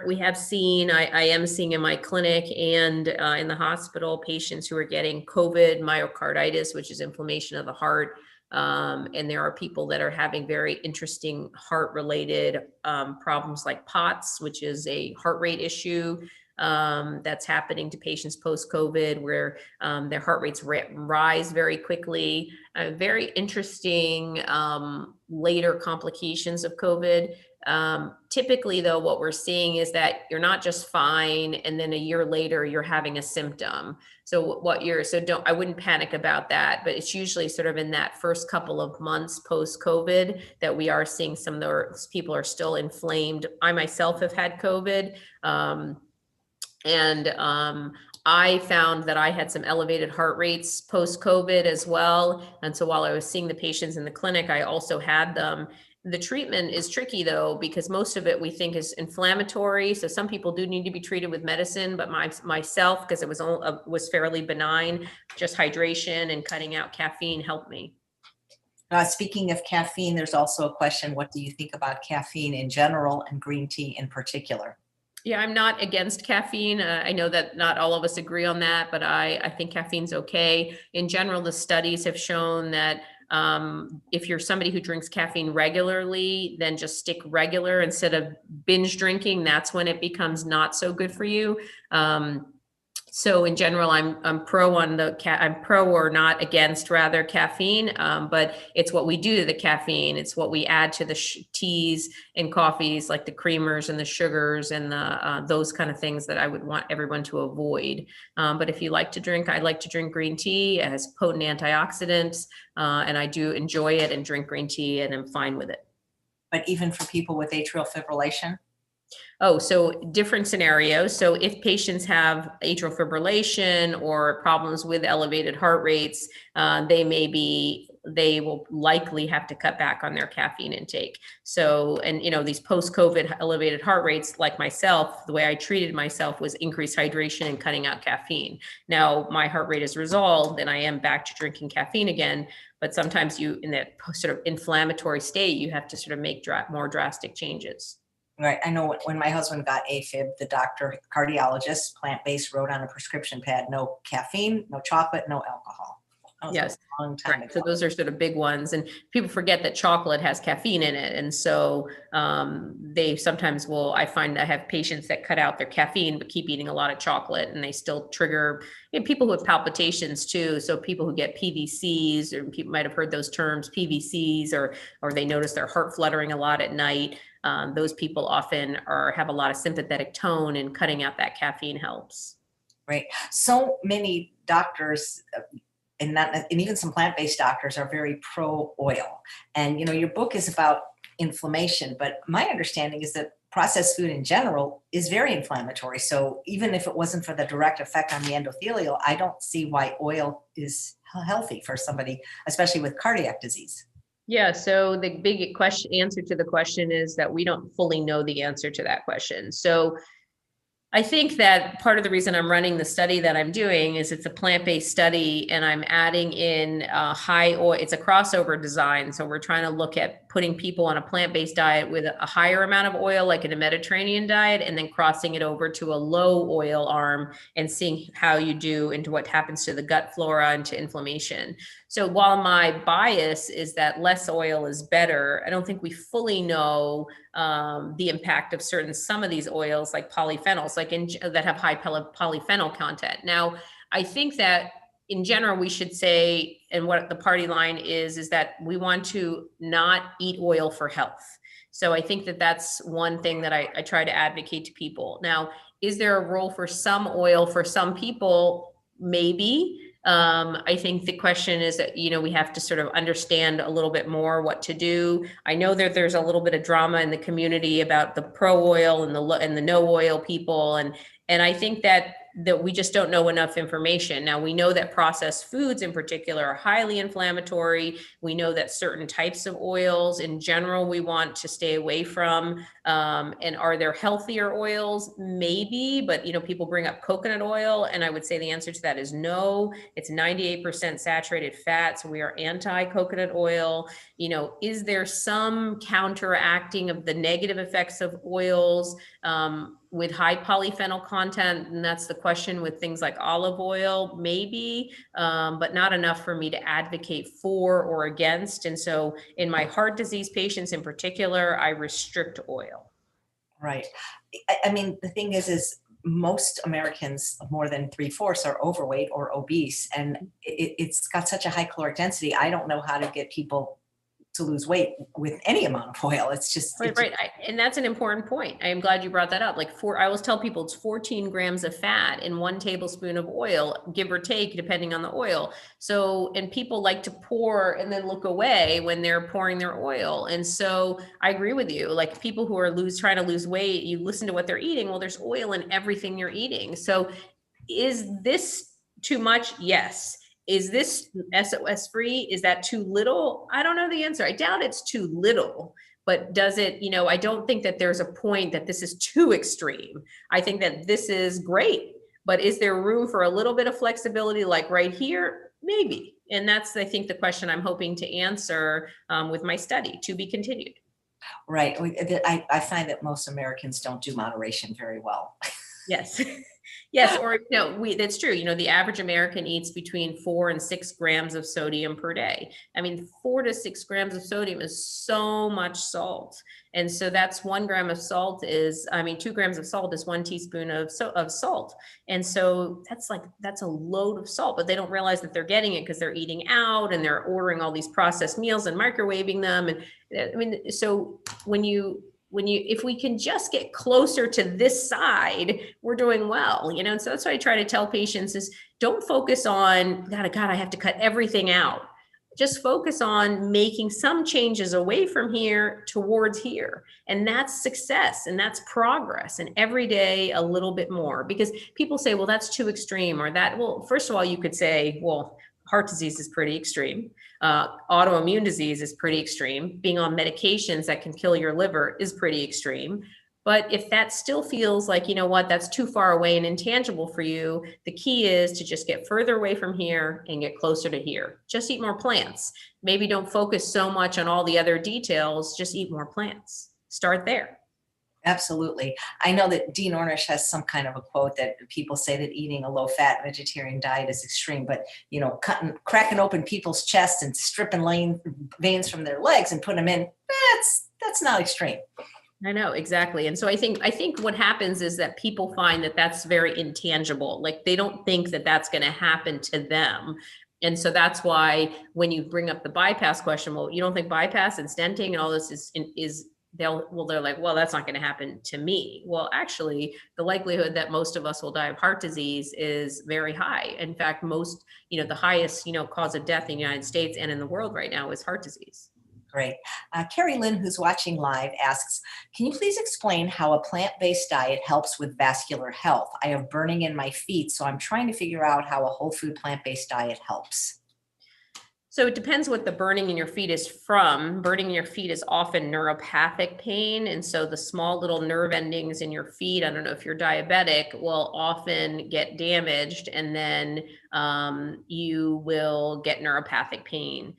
we have seen, I am seeing in my clinic and in the hospital, patients who are getting COVID myocarditis, which is inflammation of the heart. And there are people that are having very interesting heart-related problems like POTS, which is a heart rate issue. That's happening to patients post-COVID, where their heart rates rise very quickly. Very interesting later complications of COVID. Typically, though, what we're seeing is that you're not just fine, and then a year later you're having a symptom. So I wouldn't panic about that, but it's usually sort of in that first couple of months post-COVID that we are seeing some of those people are still inflamed. I myself have had COVID. And I found that I had some elevated heart rates post-COVID as well. And so while I was seeing the patients in the clinic, I also had them. The treatment is tricky though, because most of it we think is inflammatory. So some people do need to be treated with medicine, but myself, because it was fairly benign, just hydration and cutting out caffeine helped me. Speaking of caffeine, there's also a question, what do you think about caffeine in general and green tea in particular? Yeah, I'm not against caffeine. I know that not all of us agree on that, but I think caffeine's okay. In general, the studies have shown that if you're somebody who drinks caffeine regularly, then just stick regular instead of binge drinking. That's when it becomes not so good for you. So in general, I'm pro on I'm pro or not against rather caffeine, but it's what we do to the caffeine. It's what we add to the teas and coffees, like the creamers and the sugars and the those kind of things that I would want everyone to avoid. But if you like to drink, I like to drink green tea. It has potent antioxidants, and I do enjoy it and drink green tea, and I'm fine with it. But even for people with atrial fibrillation? Oh, so different scenarios. So if patients have atrial fibrillation or problems with elevated heart rates, they will likely have to cut back on their caffeine intake. So, and these post-COVID elevated heart rates, like myself, the way I treated myself was increased hydration and cutting out caffeine. Now my heart rate is resolved and I am back to drinking caffeine again. But sometimes in that sort of inflammatory state, you have to sort of make more drastic changes. Right. I know when my husband got AFib, the doctor, cardiologist, plant-based, wrote on a prescription pad, no caffeine, no chocolate, no alcohol. Yes. A long time Right. ago. So those are sort of big ones, and people forget that chocolate has caffeine in it. And so they sometimes I find I have patients that cut out their caffeine, but keep eating a lot of chocolate, and they still trigger people who have palpitations too. So people who get PVCs, or people might have heard those terms, PVCs, or they notice their heart fluttering a lot at night. Those people often have a lot of sympathetic tone, and cutting out that caffeine helps. Right. So many doctors and even some plant-based doctors are very pro oil. And your book is about inflammation, but my understanding is that processed food in general is very inflammatory. So even if it wasn't for the direct effect on the endothelial, I don't see why oil is healthy for somebody, especially with cardiac disease. Yeah, so the big answer to the question is that we don't fully know the answer to that question. So I think that part of the reason I'm running the study that I'm doing is it's a plant-based study, and I'm adding in high oil. It's a crossover design. So we're trying to look at putting people on a plant-based diet with a higher amount of oil, like in a Mediterranean diet, and then crossing it over to a low oil arm and seeing how you do and what happens to the gut flora and to inflammation. So while my bias is that less oil is better, I don't think we fully know the impact of some of these oils, like polyphenols, that have high polyphenol content. Now, I think that in general, we should say, and what the party line is that we want to not eat oil for health. So I think that that's one thing that I try to advocate to people. Now, is there a role for some oil for some people? Maybe. I think the question is that, we have to sort of understand a little bit more what to do. I know that there's a little bit of drama in the community about the pro oil and the no oil people. And I think that we just don't know enough information. Now, we know that processed foods in particular are highly inflammatory. We know that certain types of oils in general, we want to stay away from. And are there healthier oils? Maybe, but people bring up coconut oil, and I would say the answer to that is no. It's 98% saturated fat, so we are anti-coconut oil. Is there some counteracting of the negative effects of oils with high polyphenol content? And that's the question with things like olive oil, maybe, but not enough for me to advocate for or against. And so in my heart disease patients in particular, I restrict oil. Right. I mean, the thing is most Americans, more than 3/4, are overweight or obese, and it's got such a high caloric density. I don't know how to get people to lose weight with any amount of oil. It's just right. And that's an important point. I am glad you brought that up. I always tell people it's 14 grams of fat in 1 tablespoon of oil, give or take, depending on the oil. So, and people like to pour and then look away when they're pouring their oil. And so I agree with you. Like people who are trying to lose weight, you listen to what they're eating. Well, there's oil in everything you're eating. So Is this too much? Yes. Is this SOS free? Is that too little? I don't know the answer. I doubt it's too little, but does it, I don't think that there's a point that this is too extreme. I think that this is great, but is there room for a little bit of flexibility, like right here? Maybe. And that's, I think, the question I'm hoping to answer with my study, to be continued. Right. I find that most Americans don't do moderation very well. Yes. Yes. Or, that's true. The average American eats between 4 and 6 grams of sodium per day. I mean, 4 to 6 grams of sodium is so much salt. And so that's 1 gram of salt 2 grams of salt is 1 teaspoon of salt. And so that's a load of salt, but they don't realize that they're getting it because they're eating out and they're ordering all these processed meals and microwaving them. And so if we can just get closer to this side, we're doing well, and so that's what I try to tell patients is don't focus on, God, I have to cut everything out. Just focus on making some changes away from here towards here. And that's success and that's progress. And every day a little bit more, because people say, well, that's too extreme or that. Well, first of all, you could say, well, heart disease is pretty extreme. Autoimmune disease is pretty extreme. Being on medications that can kill your liver is pretty extreme. But if that still feels like, that's too far away and intangible for you, the key is to just get further away from here and get closer to here. Just eat more plants. Maybe don't focus so much on all the other details. Just eat more plants. Start there. Absolutely. I know that Dean Ornish has some kind of a quote that people say that eating a low-fat vegetarian diet is extreme, but cracking open people's chests and stripping veins from their legs and putting them in, that's not extreme. I know, exactly. And so I think what happens is that people find that that's very intangible. Like they don't think that that's going to happen to them. And so that's why when you bring up the bypass question, well, you don't think bypass and stenting and all this is they're like, well, that's not going to happen to me. Well, actually, the likelihood that most of us will die of heart disease is very high. In fact, the highest, cause of death in the United States and in the world right now is heart disease. Great. Carrie Lynn, who's watching live, asks, can you please explain how a plant-based diet helps with vascular health? I have burning in my feet, so I'm trying to figure out how a whole food plant-based diet helps. So it depends what the burning in your feet is from. Burning in your feet is often neuropathic pain. And so the small little nerve endings in your feet, I don't know if you're diabetic, will often get damaged and then you will get neuropathic pain.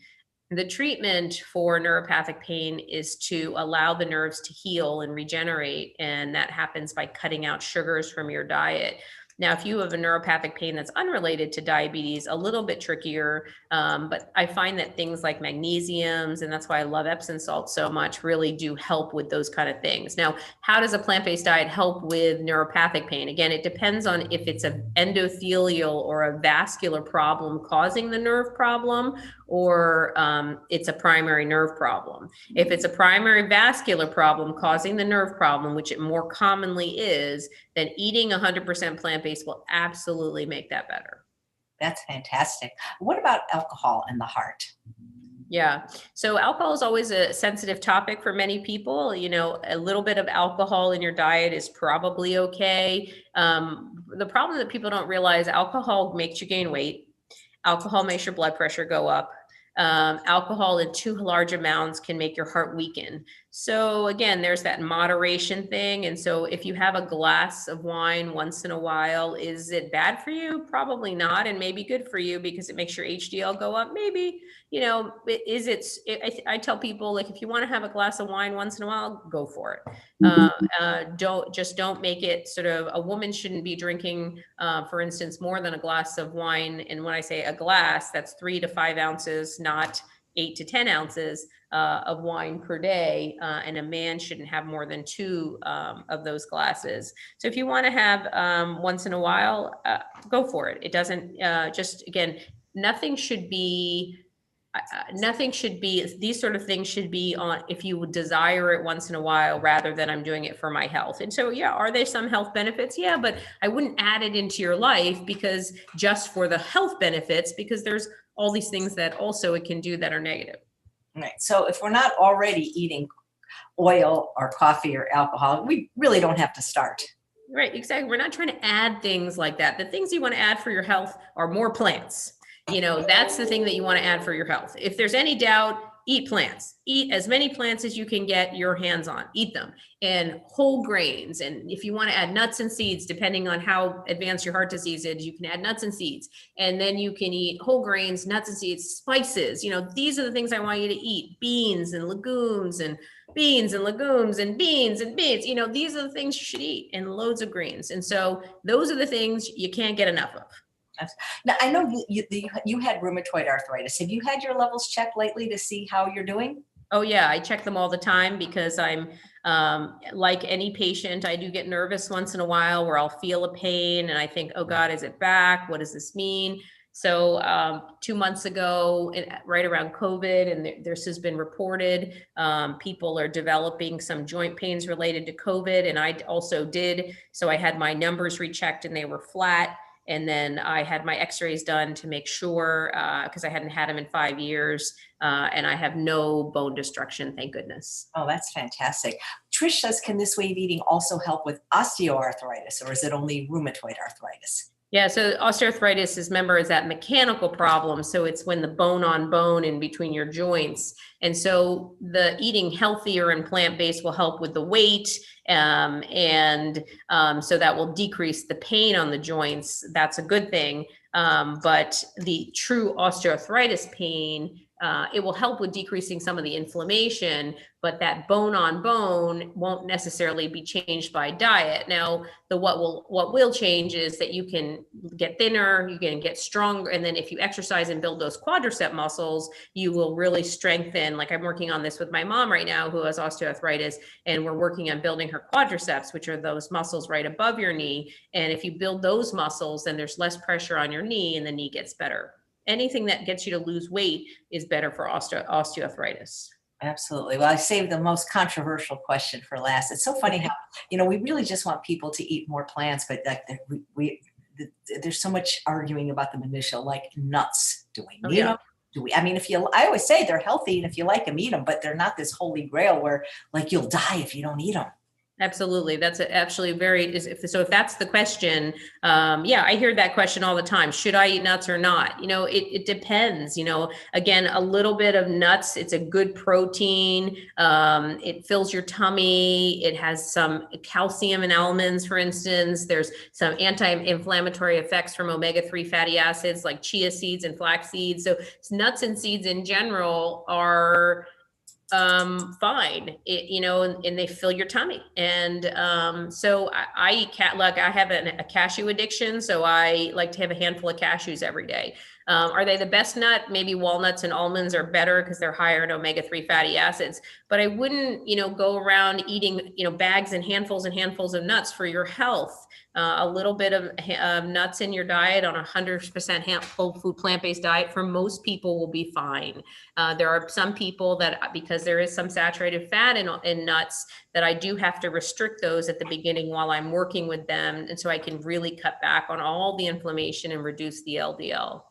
The treatment for neuropathic pain is to allow the nerves to heal and regenerate. And that happens by cutting out sugars from your diet. Now, if you have a neuropathic pain that's unrelated to diabetes, a little bit trickier, but I find that things like magnesiums, and that's why I love Epsom salt so much, really do help with those kind of things. Now, how does a plant-based diet help with neuropathic pain? Again, it depends on if it's an endothelial or a vascular problem causing the nerve problem, or it's a primary nerve problem. If it's a primary vascular problem causing the nerve problem, which it more commonly is, then eating 100% plant-based will absolutely make that better. That's fantastic. What about alcohol and the heart? Yeah. So alcohol is always a sensitive topic for many people. A little bit of alcohol in your diet is probably okay. The problem that people don't realize, alcohol makes you gain weight. Alcohol makes your blood pressure go up. Alcohol in too large amounts can make your heart weaken. So again, there's that moderation thing. And so if you have a glass of wine once in a while, is it bad for you? Probably not. And maybe good for you because it makes your HDL go up. Maybe, I tell people, like, if you want to have a glass of wine once in a while, go for it. Don't make it sort of, a woman shouldn't be drinking, for instance, more than a glass of wine. And when I say a glass, that's 3 to 5 ounces, not 8 to 10 ounces of wine per day. And a man shouldn't have more than 2 of those glasses. So if you want to have once in a while, go for it. It doesn't nothing should be, these sort of things should be on if you would desire it once in a while rather than I'm doing it for my health. And so, yeah, are there some health benefits? Yeah, but I wouldn't add it into your life because just for the health benefits, because there's all these things that also it can do that are negative. Right. So if we're not already eating oil or coffee or alcohol, we really don't have to start. Right, exactly. We're not trying to add things like that. The things you want to add for your health are more plants. That's the thing that you want to add for your health. If there's any doubt, eat plants. Eat as many plants as you can get your hands on. Eat them. And whole grains. And if you want to add nuts and seeds, depending on how advanced your heart disease is, you can add nuts and seeds. And then you can eat whole grains, nuts and seeds, spices. These are the things I want you to eat. Beans and legumes and beans and legumes and beans and beans. These are the things you should eat, and loads of greens. And so those are the things you can't get enough of. Now, I know you had rheumatoid arthritis. Have you had your levels checked lately to see how you're doing? Oh yeah, I check them all the time because I'm like any patient, I do get nervous once in a while where I'll feel a pain and I think, oh God, is it back? What does this mean? So 2 months ago, right around COVID, and this has been reported, people are developing some joint pains related to COVID, and I also did. So I had my numbers rechecked and they were flat. And then I had my x-rays done to make sure, because I hadn't had them in 5 years, and I have no bone destruction, thank goodness. Oh, that's fantastic. Trish says, can this way of eating also help with osteoarthritis, or is it only rheumatoid arthritis? Yeah, so osteoarthritis is that mechanical problem. So it's when the bone on bone in between your joints. And so the eating healthier and plant-based will help with the weight. So that will decrease the pain on the joints. That's a good thing. But the true osteoarthritis pain, it will help with decreasing some of the inflammation, but that bone on bone won't necessarily be changed by diet. Now, what will change is that you can get thinner, you can get stronger, and then if you exercise and build those quadricep muscles, you will really strengthen. Like I'm working on this with my mom right now who has osteoarthritis, and we're working on building her quadriceps, which are those muscles right above your knee. And if you build those muscles, then there's less pressure on your knee and the knee gets better. Anything that gets you to lose weight is better for osteoarthritis. Absolutely. Well, I saved the most controversial question for last. It's so funny how, we really just want people to eat more plants, but like there's so much arguing about the minutia, like nuts. Do we need them? I always say they're healthy, and if you like them, eat them, but they're not this holy grail where like you'll die if you don't eat them. Absolutely. That's actually if that's the question. I hear that question all the time. Should I eat nuts or not? It depends, again, a little bit of nuts. It's a good protein. It fills your tummy. It has some calcium in almonds, for instance. There's some anti-inflammatory effects from omega-3 fatty acids like chia seeds and flax seeds. So nuts and seeds in general are fine, and they fill your tummy. And so I eat I have a cashew addiction. So I like to have a handful of cashews every day. Are they the best nut? Maybe walnuts and almonds are better because they're higher in omega-3 fatty acids, but I wouldn't, go around eating, bags and handfuls of nuts for your health. A little bit of nuts in your diet on 100% whole food plant-based diet for most people will be fine. There are some people that, because there is some saturated fat in nuts, that I do have to restrict those at the beginning while I'm working with them. And so I can really cut back on all the inflammation and reduce the LDL.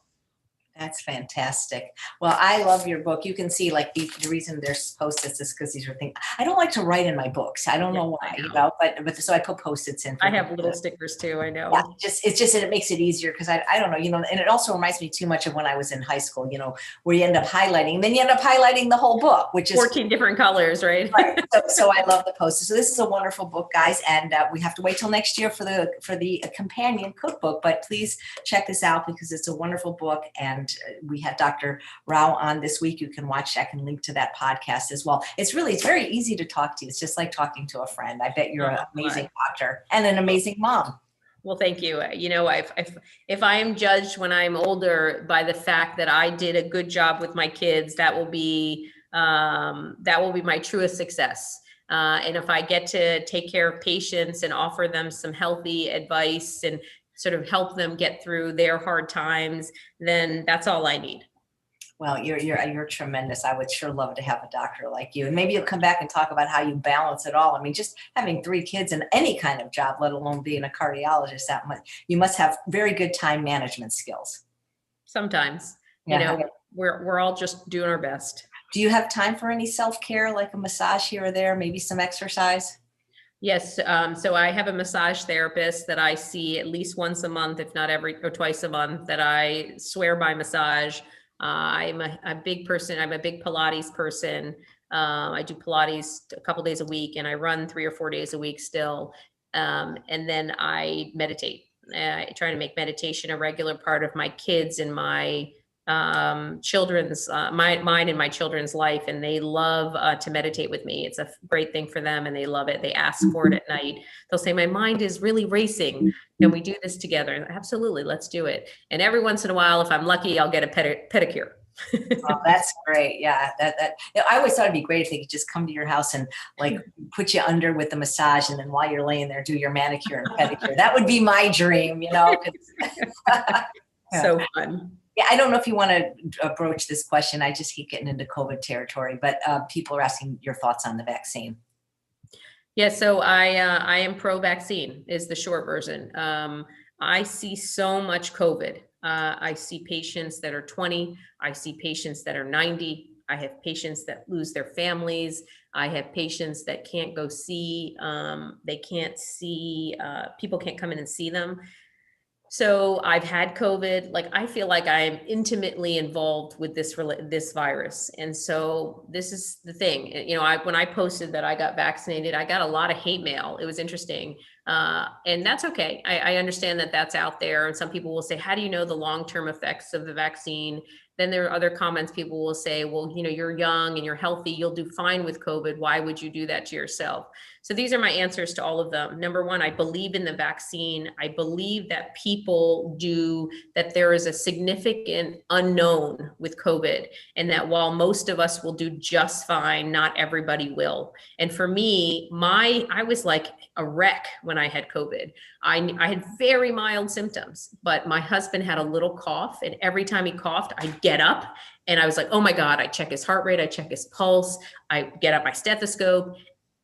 That's fantastic. Well, I love your book. You can see like the reason there's post-its is because these are things I don't like to write in my books. I don't know why, but so I put post-its in. I have little stickers too. I know. Yeah, it's just that it makes it easier because I don't know, and it also reminds me too much of when I was in high school, where you end up highlighting, and then you end up highlighting the whole book, which is 14 different colors, right? Right. So I love the post-its. So this is a wonderful book, guys, and we have to wait till next year for the companion cookbook. But please check this out because it's a wonderful book, and we had Dr. Rao on this week. You can watch. I can link to that podcast as well. It's very easy to talk to you. It's just like talking to a friend. I bet you're an amazing doctor and an amazing mom. Well, thank you. If I am judged when I'm older by the fact that I did a good job with my kids, that will be my truest success. And if I get to take care of patients and offer them some healthy advice and sort of help them get through their hard times, then that's all I need. Well, you're tremendous. I would sure love to have a doctor like you. And maybe you'll come back and talk about how you balance it all. I mean, just having 3 kids in any kind of job, let alone being a cardiologist, you must have very good time management skills. Sometimes, we're all just doing our best. Do you have time for any self-care, like a massage here or there, maybe some exercise? Yes. So I have a massage therapist that I see at least once a month, if not every or twice a month, that I swear by massage. I'm a big person. I'm a big Pilates person. I do Pilates a couple days a week, and I run 3 or 4 days a week still. And then I meditate. I try to make meditation a regular part of my kids and my children's mine and my children's life, and they love to meditate with me. It's a great thing for them and they love it. They ask for it at night. They'll say, my mind is really racing, can we do this together? Absolutely, let's do it. And every once in a while, if I'm lucky, I'll get a pedicure. Oh, that's great. Yeah. I always thought it'd be great if they could just come to your house and like put you under with the massage, and then while you're laying there, do your manicure and pedicure. That would be my dream, you know? So fun. Yeah, I don't know if you want to broach this question. I just keep getting into COVID territory, but people are asking your thoughts on the vaccine. Yeah, so I am pro-vaccine is the short version. I see so much COVID. I see patients that are 20. I see patients that are 90. I have patients that lose their families. I have patients that can't go see. They can't see. People can't come in and see them. So I've had COVID. Like, I feel like I'm intimately involved with this virus. And so this is the thing, you know, when I posted that I got vaccinated, I got a lot of hate mail. It was interesting. And that's okay. I understand that that's out there. And some people will say, how do you know the long-term effects of the vaccine? Then there are other comments. People will say, well, you know, you're young and you're healthy. You'll do fine with COVID. Why would you do that to yourself? So these are my answers to all of them. Number one, I believe in the vaccine. I believe that that there is a significant unknown with COVID, and that while most of us will do just fine, not everybody will. And for me, I was like a wreck when I had COVID. I had very mild symptoms, but my husband had a little cough, and every time he coughed, I'd get up and I was like, oh my God, I check his heart rate, I check his pulse, I get out my stethoscope.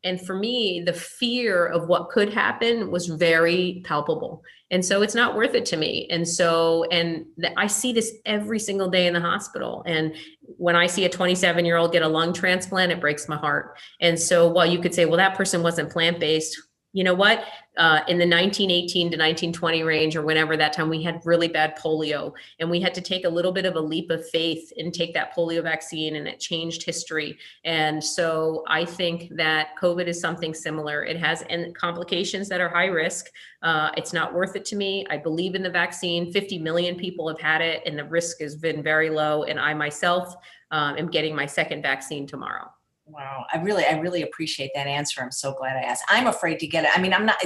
And for me, the fear of what could happen was very palpable. And so it's not worth it to me. And so, I see this every single day in the hospital. And when I see a 27-year-old get a lung transplant, it breaks my heart. And so while you could say, well, that person wasn't plant-based, you know what? In the 1918 to 1920 range, or whenever that time, we had really bad polio, and we had to take a little bit of a leap of faith and take that polio vaccine, and it changed history. And so I think that COVID is something similar. It has complications that are high risk. It's not worth it to me. I believe in the vaccine. 50 million people have had it, and the risk has been very low. And I myself am getting my second vaccine tomorrow. Wow. I really appreciate that answer. I'm so glad I asked. I'm afraid to get it. I mean, I'm not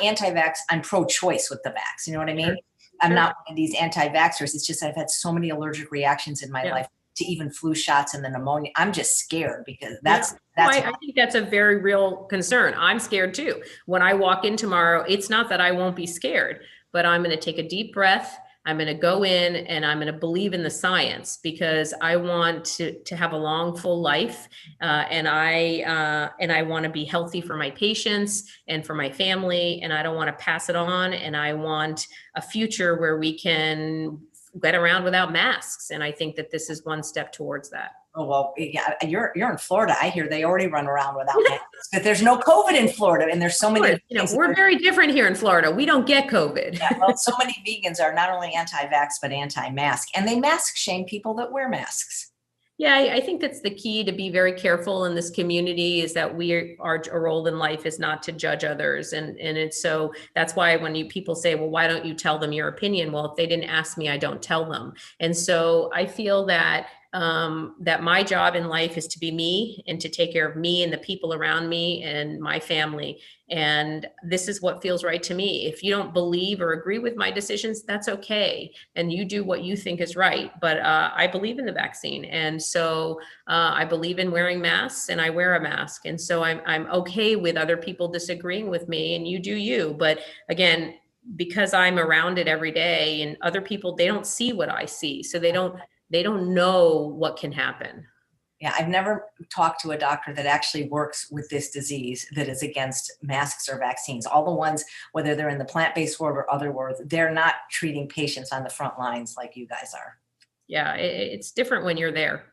anti-vax. I'm pro-choice with the vax. You know what I mean? Sure. I'm not one of these anti-vaxxers. It's just, I've had so many allergic reactions in my life to even flu shots and the pneumonia. I'm just scared because I think that's a very real concern. I'm scared too. When I walk in tomorrow, it's not that I won't be scared, but I'm going to take a deep breath. I'm going to go in and I'm going to believe in the science, because I want to have a long, full life. And I want to be healthy for my patients and for my family. And I don't want to pass it on. And I want a future where we can get around without masks. And I think that this is one step towards that. Oh, well, yeah, you're in Florida. I hear they already run around without masks, but there's no COVID in Florida, and there's so many. You know, we're very different here in Florida. We don't get COVID. Yeah, well, so many vegans are not only anti-vax, but anti-mask, and they mask shame people that wear masks. Yeah, I think that's the key, to be very careful in this community, is that our role in life is not to judge others. And it's so that's why when people say, well, why don't you tell them your opinion? Well, if they didn't ask me, I don't tell them. And so I feel that that my job in life is to be me and to take care of me and the people around me and my family. And this is what feels right to me. If you don't believe or agree with my decisions, that's okay. And you do what you think is right. But I believe in the vaccine. And so I believe in wearing masks, and I wear a mask. And so I'm okay with other people disagreeing with me, and you do you. But again, because I'm around it every day, and other people, they don't see what I see. So they don't know what can happen. Yeah, I've never talked to a doctor that actually works with this disease that is against masks or vaccines. All the ones, whether they're in the plant-based world or other worlds, they're not treating patients on the front lines like you guys are. Yeah, it's different when you're there.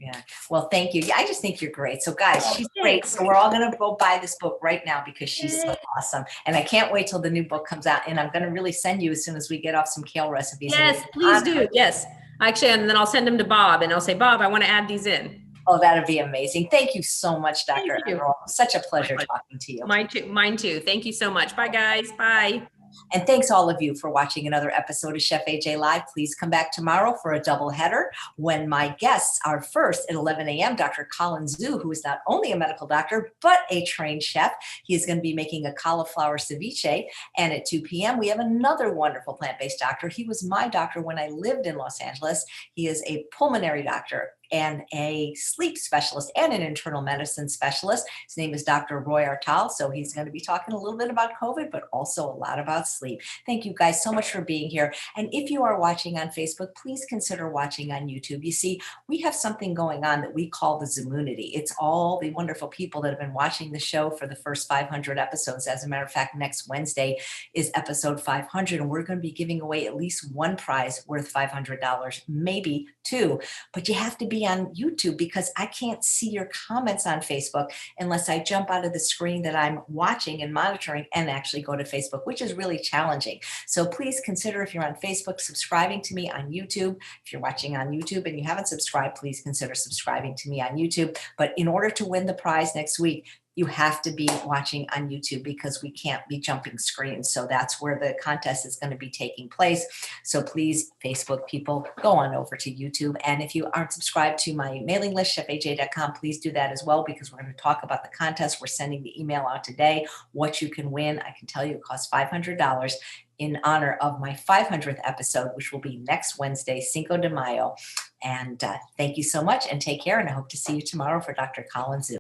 Yeah. Well, thank you. Yeah, I just think you're great. So guys, she's great. So we're all going to go buy this book right now because she's so awesome. And I can't wait till the new book comes out. And I'm going to really send you as soon as we get off some kale recipes. Yes, please do. Yes. Actually, and then I'll send them to Bob and I'll say, Bob, I want to add these in. Oh, that'd be amazing. Thank you so much, Dr. Aggarwal. Such a pleasure talking to you. Mine too. Thank you so much. Bye, guys. Bye. And thanks all of you for watching another episode of Chef AJ Live. Please come back tomorrow for a double header when my guests are first at 11 a.m. Dr. Colin Zhu, who is not only a medical doctor, but a trained chef. He is going to be making a cauliflower ceviche. And at 2 p.m., we have another wonderful plant-based doctor. He was my doctor when I lived in Los Angeles. He is a pulmonary doctor and a sleep specialist and an internal medicine specialist. His name is Dr. Roy Artal. So he's going to be talking a little bit about COVID, but also a lot about sleep. Thank you guys so much for being here. And if you are watching on Facebook, please consider watching on YouTube. You see, we have something going on that we call the Zoomunity. It's all the wonderful people that have been watching the show for the first 500 episodes. As a matter of fact, next Wednesday is episode 500, and we're going to be giving away at least one prize worth $500, maybe two. But you have to be on YouTube because I can't see your comments on Facebook unless I jump out of the screen that I'm watching and monitoring and actually go to Facebook, which is really challenging. So please consider, if you're on Facebook, subscribing to me on YouTube. If you're watching on YouTube and you haven't subscribed, please consider subscribing to me on YouTube. But in order to win the prize next week, you have to be watching on YouTube because we can't be jumping screens. So that's where the contest is going to be taking place. So please, Facebook people, go on over to YouTube. And if you aren't subscribed to my mailing list, chefaj.com, please do that as well, because we're going to talk about the contest. We're sending the email out today, what you can win. I can tell you it costs $500 in honor of my 500th episode, which will be next Wednesday, Cinco de Mayo. And thank you so much and take care. And I hope to see you tomorrow for Dr. Colin Zhu.